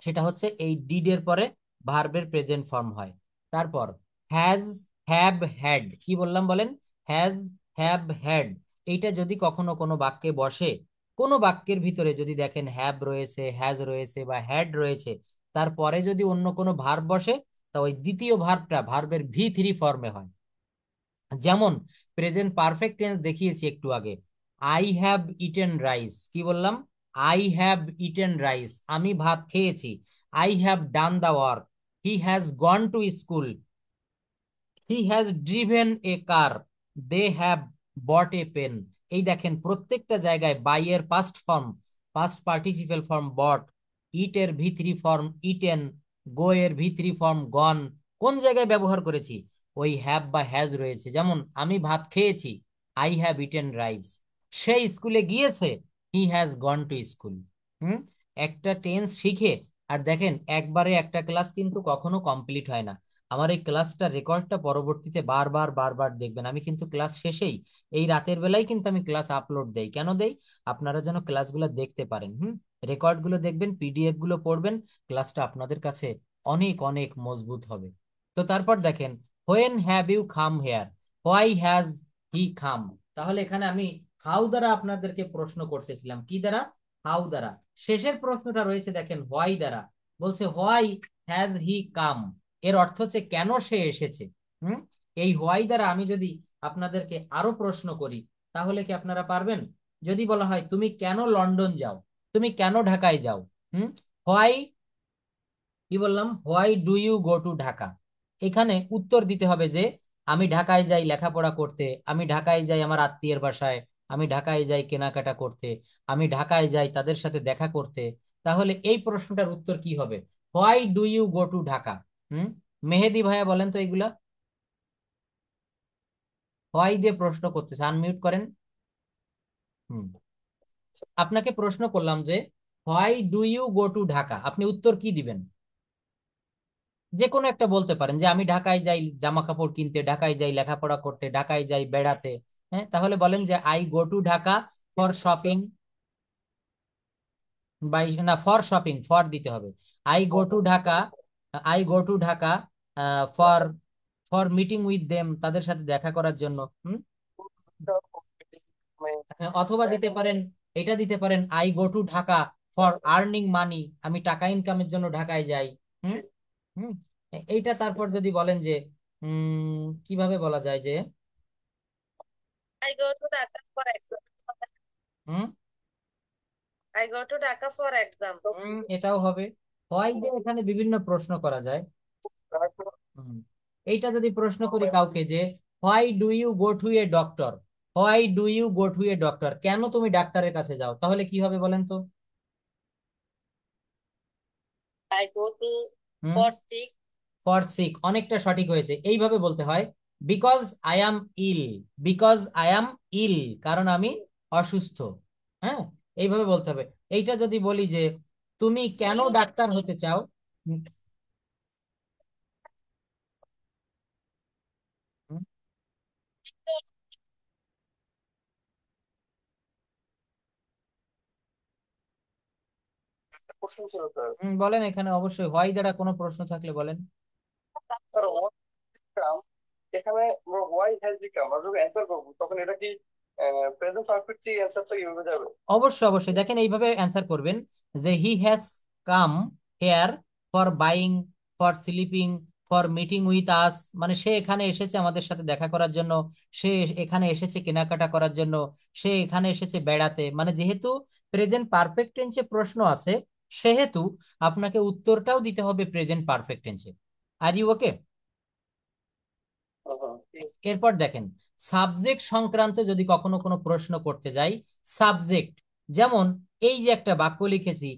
Speaker 1: সেটা হচ্ছে এই ডিড এর পরে ভার্বের প্রেজেন্ট ফর্ম হয়। তারপর হ্যাজ, হ্যাভ, হ্যাড, কি বললাম বলেন? Has, have, had. এইটা যদি কখনো কোনো বাক্যে বসে, কোনো বাক্যের ভিতরে যদি দেখেন হ্যাভ রয়েছে, হ্যাজ রয়েছে বা হ্যাড রয়েছে, তারপরে যদি অন্য কোনো ভার্ব বসে, তা ওই দ্বিতীয় ভার্বটা ভার্বের ভি থ্রি ফর্মে হয়। যেমন প্রেজেন্ট পারফেক্ট টেন্স দেখিয়েছি একটু আগে, আই হ্যাভ ইটেন রাইস, কি বললাম? আই হ্যাভ ইটেন রাইস, আমি ভাত খেয়েছি। I have done the work, he has gone to school, he has driven a car, they have bought a pen. এই দেখেন প্রত্যেকটা জায়গায় বাই এর past form, past participle form bought, eat এর V three form eaten, go এর V three form গন। কোন জায়গায় ব্যবহার করেছি? ওই হ্যাভ বা হ্যাজ রয়েছে। যেমন আমি ভাত খেয়েছি, আই হ্যাভ ইটেন রাইস। সে স্কুলে গিয়েছে, he has gone to school. হুম। একটা টেন্স শিখে, আর দেখেন একবারে একটা ক্লাস কিন্তু কখনো কমপ্লিট হয় না। আমার এই ক্লাসটা রেকর্ডটা পরবর্তীতে বারবার বারবার দেখবেন। আমি কিন্তু ক্লাস শেষেই এই রাতের বেলায় কিন্তু আমি ক্লাস আপলোড দেই। কেন দেই? আপনারা যেন ক্লাসগুলো দেখতে পারেন। রেকর্ড গুলো দেখবেন, পিডিএফ গুলো পড়বেন, ক্লাসটা আপনাদের কাছে অনেক অনেক মজবুত হবে। তো তারপর দেখেন when have you come here, why has he come. তাহলে এখানে আমি হাউ দ্বারা আপনাদেরকে প্রশ্ন করতেছিলাম, কি দ্বারা? হাউ দ্বারা। শেষের প্রশ্নটা রয়েছে দেখেন হোয়াই দ্বারা, বলছে হোয়াই হ্যাজ হি কাম। এর অর্থ হচ্ছে কেন সে এসেছে। হুম। এই হোয়াই দ্বারা আমি যদি আপনাদেরকে আরো প্রশ্ন করি, তাহলে কি আপনারা পারবেন? যদি বলা হয় তুমি কেন লন্ডন যাও, তুমি কেন ঢাকায় যাও, হোয়াই, কি বললাম? Why do you go to Dhaka. এখানে উত্তর দিতে হবে যে আমি ঢাকায় যাই লেখাপড়া করতে, আমি ঢাকায় যাই আমার আত্মীয়ের বাসায়, আমি ঢাকায় যাই কেনাকাটা করতে, আমি ঢাকায় যাই তাদের সাথে দেখা করতে। তাহলে এই প্রশ্নটার উত্তর কি হবে? Why do you go to Dhaka. হুম। মেহেদি ভাইয়া বলেন তো এইগুলা। হোয়াই দিয়ে প্রশ্ন করতেছে, আনমিউট করেন। হুম। আপনাকে প্রশ্ন করলাম যে why do you go to Dhaka, আপনি উত্তর কি দিবেন? যে কোনো একটা বলতে পারেন, যে আমি ঢাকায় যাই জামা কাপড় কিনতে, ঢাকায় যাই লেখাপড়া করতে, ঢাকায় যাই বেড়াতে। হ্যাঁ, তাহলে বলেন যে I go to Dhaka for shopping, by না ফর শপিং, ফর দিতে হবে। I go to Dhaka, I go to Dhaka for for meeting with them, তাদের সাথে দেখা করার জন্য। হ্যাঁ, অথবা দিতে পারেন, এটা দিতে পারেন, I go to Dhaka for earning money, আমি টাকা ইনকামের জন্য ঢাকায় যাই। হুম হুম এইটা তারপর যদি বলেন যে কিভাবে বলা যায় যে
Speaker 4: I go to Dhaka for exam.
Speaker 1: Hmm
Speaker 4: I go to Dhaka for exam.
Speaker 1: এটাও হবে। হয় যে এখানে বিভিন্ন প্রশ্ন করা যায়। হুম এইটা যদি প্রশ্ন করি কাউকে যে why do you go to a doctor, why do you go to a doctor, কেন তুমি ডাক্তারের কাছে যাও, তাহলে কি হবে বলেন তো?
Speaker 4: I go to
Speaker 1: hmm
Speaker 4: for sick.
Speaker 1: For sick, অনেকটা সঠিক হয়েছে। এইভাবে বলতে হয়, because I am ill, because I am ill, কারণ আমি অসুস্থ। হ্যাঁ, এইভাবে বলতে হবে। এইটা যদি বলি যে তুমি কেন
Speaker 4: You
Speaker 1: ডাক্তার হতে চাও, হুম, হুম,
Speaker 3: কোশ্চেন ছিল স্যার।
Speaker 1: বলেন, এখানে অবশ্যই হোয়াই দ্বারা কোনো প্রশ্ন থাকলে বলেন।
Speaker 3: স্যার কাম, এখানে আমরা হোয়াই হ্যাজ বিকাম আমরা যখন অ্যান্সার করবো তখন এটা কি প্রেজেন্ট পারফেক্টলি অ্যান্সারটা কিভাবে যাবে?
Speaker 1: অবশ্যই অবশ্যই, দেখেন এইভাবে অ্যান্সার করবেন যে he has come here for buying, for sleeping, for meeting with us, মানে সে এখানে এসেছে আমাদের সাথে দেখা করার জন্য, সে এখানে এসেছে কেনাকাটা করার জন্য, সে এখানে এসেছে বেড়াতে। মানে যেহেতু প্রেজেন্ট পারফেক্ট টেন্সে প্রশ্ন আছে, সেহেতু আপনাকে উত্তরটাও দিতে হবে প্রেজেন্ট পারফেক্ট টেন্সে। Are you okay? এরপর দেখেন, সাবজেক্ট সংক্রান্ত যদি কখনো কোনো প্রশ্ন করতে যাই, সাবজেক্ট, যেমন এই যে একটা বাক্য লিখেছি,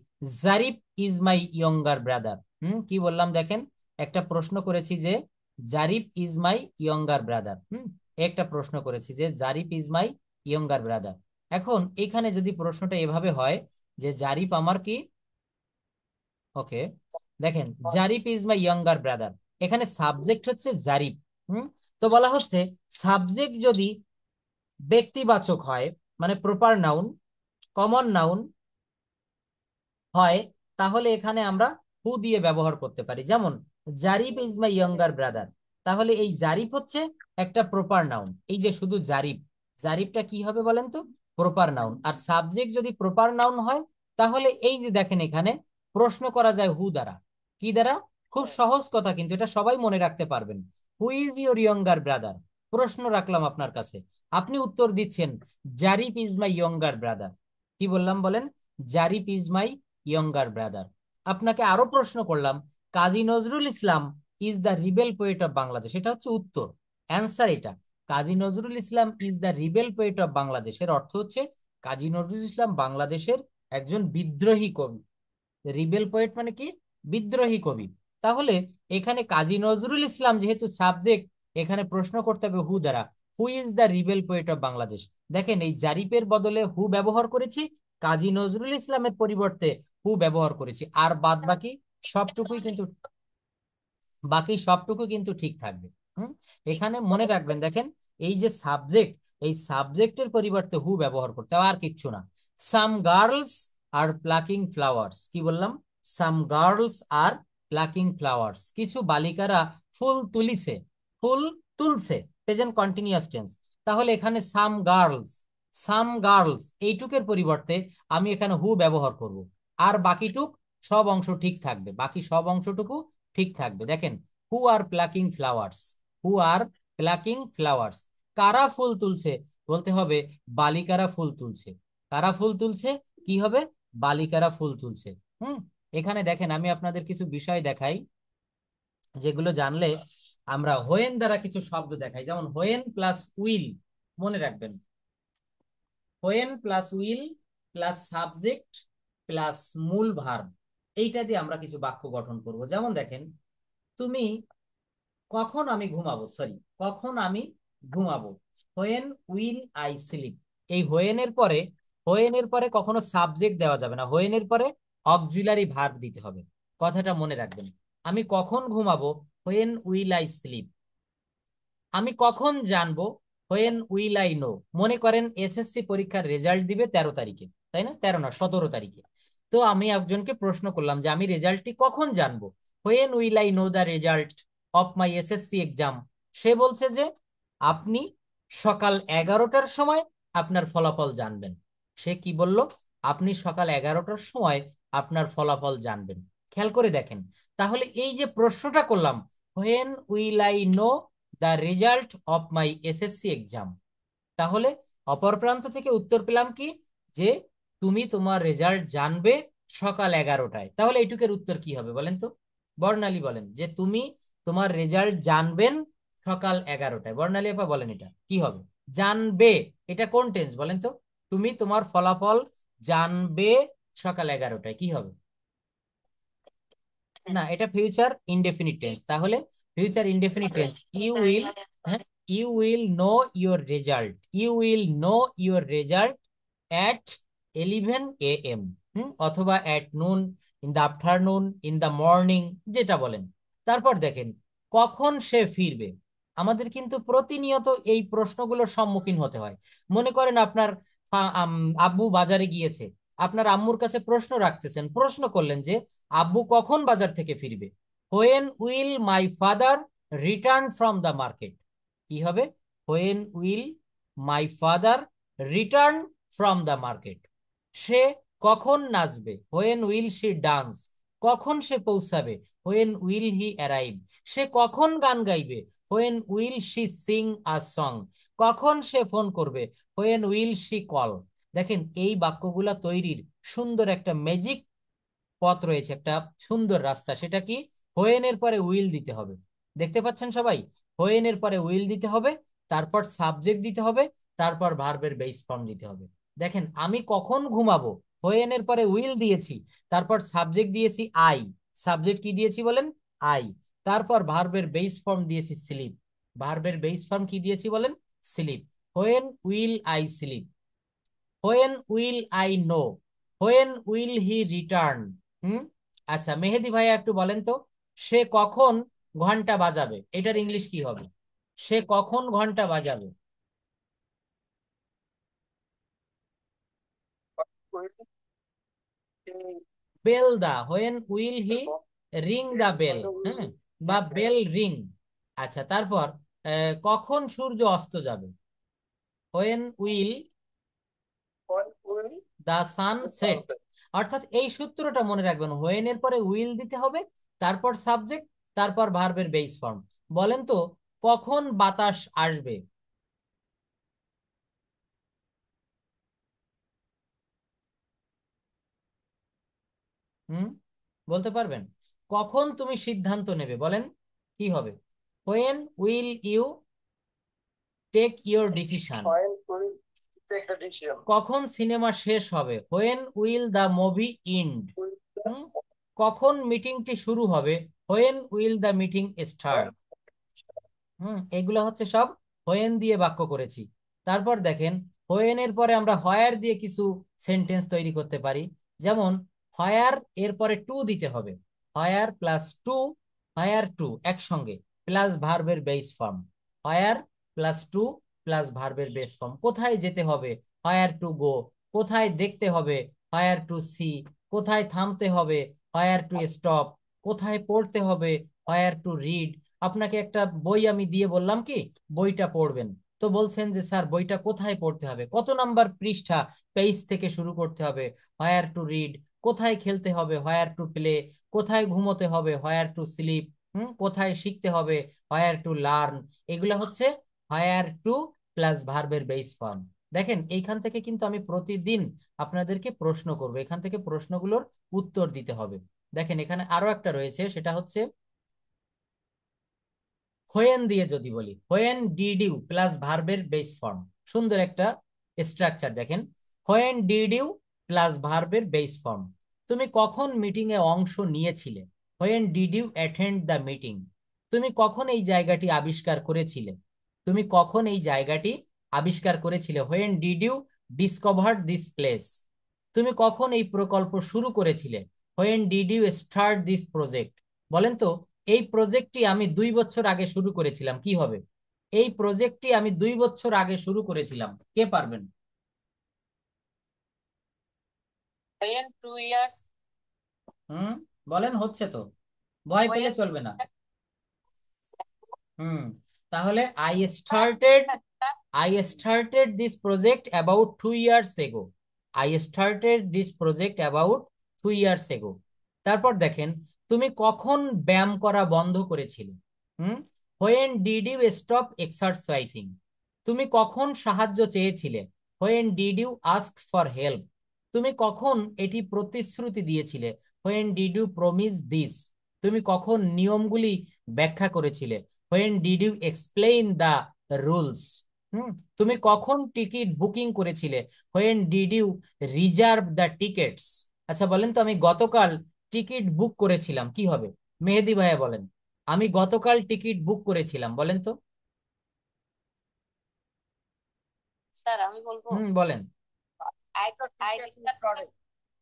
Speaker 1: Zarif is my younger brother. কি বললাম দেখেন, একটা প্রশ্ন করেছি যে Zarif is my younger brother. একটা প্রশ্ন করেছি যে Zarif is my younger brother. এখন এখানে যদি প্রশ্নটা এভাবে হয় যে জারিফ আমার কি, ওকে, দেখেন Zarif is my younger brother, এখানে সাবজেক্ট হচ্ছে জারিফ। তো বলা হচ্ছে সাবজেক্ট যদি ব্যক্তিবাচক হয়, মানে প্রপার নাউন, কমন নাউন হয়, তাহলে এখানে আমরা হু দিয়ে ব্যবহার করতে পারি। যেমন Zarif is my younger brother, তাহলে এই জারিফ হচ্ছে একটা প্রপার নাউন। এই যে শুধু জারিফ, জারিফটা কি হবে বলেন তো? Proper noun. আর সাবজেক্ট যদি প্রপার নাউন হয়, তাহলে এই যে দেখেন এখানে প্রশ্ন করা যায় হু দ্বারা। কি দ্বারা? খুব সহজ কথা, কিন্তু এটা সবাই মনে রাখতে পারবেন। Who is your younger brother, প্রশ্ন রাখলাম আপনার কাছে, আপনি উত্তর দিচ্ছেন Zarif is my younger brother. কি বললাম বলেন? Zarif is my younger brother. আপনাকে আরো প্রশ্ন করলাম, Kazi Nazrul Islam is the rebel poet of Bangladesh, এটা হচ্ছে উত্তর, অ্যান্সার এটা। Kazi Nazrul Islam is the rebel poet of Bangladesh, এর অর্থ হচ্ছে কাজী নজরুল ইসলাম বাংলাদেশের একজন বিদ্রোহী কবি। রিবেল পোয়েট মানে কি? বিদ্রোহী কবি। তাহলে এখানে কাজী নজরুল ইসলাম যেহেতু সাবজেক্ট, এখানে প্রশ্ন করতে হবে হু দ্বারা, who is the rebel poet of Bangladesh. দেখেন এই জারিফের বদলে হু ব্যবহার করেছি, কাজী নজরুল ইসলামের পরিবর্তে হু ব্যবহার করেছি, আর বাকি সবটুকু কিন্তু ঠিক থাকবে। এখানে মনে রাখবেন, দেখেন এই যে সাবজেক্ট, এই সাবজেক্টের পরিবর্তে হু ব্যবহার করতে হবে, আর কিচ্ছু না। সাম গার্লস আর প্লাকিং ফ্লাওয়ার্স, কি বললাম? সাম গার্লস আর প্লাকিং ফ্লাওয়ার্স, কিছু বালিকারা ফুল তুলিছে, ফুল তুলছে, প্রেজেন্ট কন্টিনিউয়াস টেন্স। তাহলে এখানে সাম গার্লস এইটুকের পরিবর্তে আমি এখানে হু ব্যবহার করব, আর বাকিটুক সব অংশ ঠিক থাকবে, বাকি সব অংশটুকু ঠিক থাকবে। দেখেন, হু আর প্লাকিং ফ্লাওয়ার্স, হু আর প্লাকিং ফ্লাওয়ার্স, কারা ফুল তুলছে, বলতে হবে বালিকারা ফুল তুলছে। কারা ফুল তুলছে? কি হবে? বালিকারা ফুল তুলছে। এখানে দেখেন আমি আপনাদের কিছু বিষয় দেখাই, যেগুলো জানলে আমরা হোয়েন দ্বারা কিছু শব্দ দেখাই। যেমন হোয়েন প্লাস উইল, মনে রাখবেন, when plus will plus subject plus মূল ভার্ব, এইটা দিয়ে আমরা কিছু বাক্য গঠন করব। যেমন দেখেন, তুমি কখন আমি ঘুমাবো, সরি, কখন আমি ঘুমাবো, হোয়েন উইল আই স্লিপ। এই হোয়েন এর পরে হোয়েন এর পরে কখনো সাবজেক্ট দেওয়া যাবে না, হোয়েন এর পরে অক্সিলারি ভার্ব দিতে হবে। কথাটা মনে রাখবেন। আমি কখন ঘুমাবো, হোয়েন উইল আই স্লিপ। আমি কখন জানবো, হোয়েন উইল আই নো। মনে করেন এসএসসি পরীক্ষার রেজাল্ট দিবে 13 তারিখে, তাই না? 13 না, 17 তারিখে। তো আমি একজনকে প্রশ্ন করলাম যে আমি রেজাল্টটি কখন জানবো, when will I know the result of my SSC exam. সে বলছে যে আপনি সকাল 11টার সময় আপনার ফলাফল জানবেন। সে কি বলল? আপনি সকাল 11টার সময় আপনার ফলাফল জানবেন। খেয়াল করে দেখেন, তাহলে এই যে প্রশ্নটা করলাম, when will I know the result of my SSC exam, তাহলে অপর প্রান্ত থেকে উত্তর পেলাম কি, যে তুমি তোমার রেজাল্ট জানবে সকাল 11টায়। তাহলে এইটুকের উত্তর কি হবে বলেন তো? বর্ণালী বলেন যে তুমি তোমার রেজাল্ট জানবেন সকাল 11টায়। বর্ণালী আপা বলেন এটা কি হবে? জানবে, এটা কোন টেন্স বলেন তো? তুমি তোমার ফলাফল জানবে সকাল 11টায়, কি হবে? না, এটা ফিউচার ইনডেফিনিট টেন্স। তাহলে future indefinite tense, you will, হ্যাঁ, you will know your result, you will know your result at 11 AM, অথবা at noon, in the afternoon, in the morning, যেটা বলেন। তারপর দেখেন কখন সে ফিরবে। আমাদের কিন্তু প্রতিনিয়ত এই প্রশ্নগুলোর সম্মুখীন হতে হয়। মনে করেন আপনার আব্বু বাজারে গিয়েছে, আপনার আম্মুর কাছে প্রশ্ন রাখতেছেন, প্রশ্ন করলেন যে আব্বু কখন বাজার থেকে ফিরবে, when will my father return from the market. কি হবে? When will my father return from the market. সে কখন নাচবে, হোয়েন উইল শি ডান্স। কখন সে পৌঁছাবে, হোয়েন উইল হি অ্যারাইভ। সে কখন গান গাইবে, when will she sing a song. কখন সে ফোন করবে, হোয়েন উইল শি কল। দেখেন এই বাক্যগুলা তৈরির সুন্দর একটা ম্যাজিক পথ রয়েছে, একটা সুন্দর রাস্তা। সেটা কি? হোয়েন এর পরে উইল দিতে হবে। দেখতে পাচ্ছেন সবাই? হোয়েন এর পরে উইল দিতে হবে, তারপর সাবজেক্ট দিতে হবে, তারপর ভার্বের বেস ফর্ম দিতে হবে। দেখেন আমি কখন ঘুমাবো, হোয়েন এর পরে উইল দিয়েছি, তারপর সাবজেক্ট দিয়েছি আই। সাবজেক্ট কি দিয়েছি বলেন? আই। তারপর ভার্বের বেস ফর্ম দিয়েছি স্লিপ। ভার্বের বেস ফর্ম কি দিয়েছি বলেন? Sleep. When will I sleep, when will I know, when will he return. আচ্ছা মেহেদি ভাইয়া একটু বলেন তো, সে কখন ঘন্টা বাজাবে, এটার ইংলিশ কি হবে? সে কখন ঘন্টা বাজাবে? Bell the, when will he ring the bell, হ্যাঁ, বা বেল রিং। আচ্ছা তারপর কখন সূর্য অস্ত যাবে, when will the sun set. অর্থাৎ এই সূত্রটা মনে রাখবেন, হোয়েন এর পরে উইল দিতে হবে, তারপর সাবজেক্ট, তারপর ভার্বের বেস ফর্ম। বলেন তো কখন বাতাস আসবে? হুম, বলতে পারবেন? কখন তুমি সিদ্ধান্ত নেবে, বলেন কি হবে? When will you take your decision. কখন সিনেমা শেষ হবে, when will the movie end. কখন মিটিংটি শুরু হবে, when will the meeting start. এগুলো হচ্ছে সব হোয়েন দিয়ে বাক্য করেছি। তারপর দেখেন হোয়েন এর পরে আমরা হয়ার দিয়ে কিছু সেন্টেন্স তৈরি করতে পারি। যেমন হয়ার এর পরে টু দিতে হবে, হয়ার প্লাস টু, হয়ার টু একসঙ্গে, প্লাস ভার্বের বেস ফর্ম। হয়ার প্লাস টু প্লাস ভার্বের বেস ফর্ম। কোথায় যেতে হবে, হয়ার টু গো। কোথায় দেখতে হবে, হয়ার টু সি। কোথায় থামতে হবে, হয়ার টু স্টপ। কোথায় পড়তে হবে, হয়ার টু রিড। আপনাকে একটা বই আমি দিয়ে বললাম কি বইটা পড়বেন, তো বলছেন যে স্যার বইটা কোথায় পড়তে হবে, কত নাম্বার পৃষ্ঠা, পেজ থেকে শুরু করতে হবে, হোয়ার টু রিড। কোথায় খেলতে হবে, হোয়ার টু প্লে। কোথায় ঘুমোতে হবে, হোয়ার টু স্লিপ। কোথায় শিখতে হবে, হোয়ার টু লার্ন। এগুলো হচ্ছে হোয়ার টু প্লাস ভার্বের বেস ফর্ম। দেখেন এইখান থেকে কিন্তু আমি প্রতিদিন আপনাদেরকে প্রশ্ন করব, এখান থেকে প্রশ্নগুলোর উত্তর দিতে হবে। দেখেন এখানে আরো একটা রয়েছে, সেটা হচ্ছে হোয়েন দিয়ে যদি বলি, হোয়েন ডিড ইউ প্লাস ভার্বের বেস ফর্ম। সুন্দর একটা স্ট্রাকচার দেখেন, হোয়েন ডিড ইউ প্লাস ভার্বের বেস ফর্ম। তুমি কখন মিটিং এ অংশ নিয়েছিলে, when did you attend the meeting. তুমি কখন এই জায়গাটি আবিষ্কার করেছিলে, তুমি কখন এই জায়গাটি আবিষ্কার করেছিলে, when did you discovered this place? তুমি কখন এই প্রকল্প শুরু করেছিলে? When did you start this project? বলেন তো, এই প্রজেক্টটি আমি 2 বছর আগে শুরু করেছিলাম, কি হবে? এই প্রজেক্টটি আমি 2 বছর আগে শুরু করেছিলাম, কে পারবেন?
Speaker 4: in 2 years
Speaker 1: বলেন, হচ্ছে তো, ভয় পেলে
Speaker 4: when
Speaker 1: চলবে না। হুম তাহলে I started this project about 2 years ago. I started this project about 2 years ago. তারপর দেখেন, তুমি কখন ব্যায়াম করা বন্ধ করেছিলে? When did you stop exercising? তুমি কখন সাহায্য চেয়েছিলে? When did you ask for help? তুমি কখন এটি প্রতিশ্রুতি দিয়েছিলে? When did you promise this? তুমি কখন নিয়মগুলি ব্যাখ্যা করেছিলে? When did you explain the rules? তুমি কখন টিকিট বুকিং করেছিলে? When did you reserve the tickets? আচ্ছা বলেন তো, আমি গতকাল টিকিট বুক করেছিলাম, কি হবে? মেহেদি ভাইয়া বলেন, আমি গতকাল টিকিট বুক করেছিলাম, বলেন তো।
Speaker 2: স্যার আমি বলবো
Speaker 1: বলেন।
Speaker 2: I did not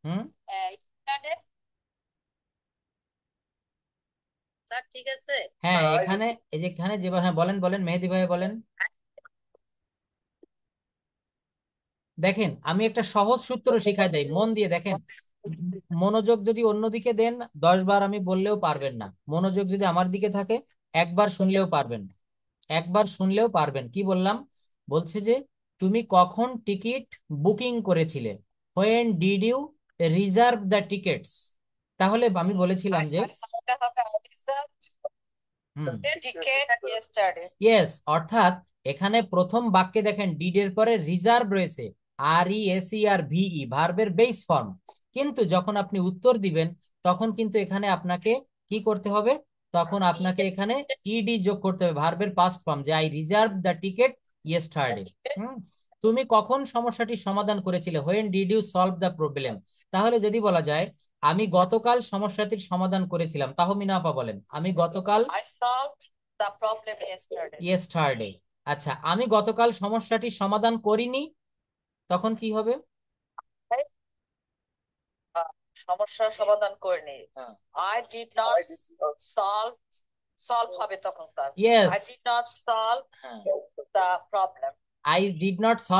Speaker 1: hmm
Speaker 2: started sir ঠিক আছে
Speaker 1: হ্যাঁ, এখানে এই যে এখানে যে, হ্যাঁ বলেন বলেন, মেহেদি ভাইয়া বলেন। দেখেন, আমি একটা সহজ সূত্র শিখাই দেই, মন দিয়ে দেখেন। মনোযোগ যদি অন্যদিকে দেন 10 বার আমি বললেও পারবেন না, মনোযোগ যদি আমার দিকে থাকে একবার শুনলেও পারবেন, একবার শুনলেও পারবেন। কি বললাম? বলছে যে তুমি কখন টিকিট বুকিং করেছিলে? When did you reserve the tickets? তাহলে আমি বলেছিলাম যে ইয়েস, অর্থাৎ এখানে প্রথম বাক্যে দেখেন ডিড এর পরে রিজার্ভ রয়েছে, RESERVE, ভার্বের বেস ফর্ম। কিন্তু যখন আপনি উত্তর দিবেন তখন কিন্তু এখানে আপনাকে কি করতে হবে? তখন আপনাকে এখানে ইডি যোগ করতে হবে, ভার্বের পাস্ট ফর্ম, যে I reserve the ticket yesterday. তুমি কখন সমস্যাটি সমাধান করেছিলে? When did you solve the problem? তাহলে যদি বলা যায় আমি গতকাল সমস্যাটির সমাধান করেছিলাম, তাহমিনা আপা বলেন, আমি গতকাল
Speaker 4: I solved the problem yesterday.
Speaker 1: Yesterday. আচ্ছা, আমি গতকাল সমস্যাটি সমাধান করিনি, তখন কি হবে?
Speaker 4: সমস্যার সমাধান করিনি। I did not solve হবে তখন sir.
Speaker 1: Yes,
Speaker 4: I did not solve the problem.
Speaker 1: I did not solve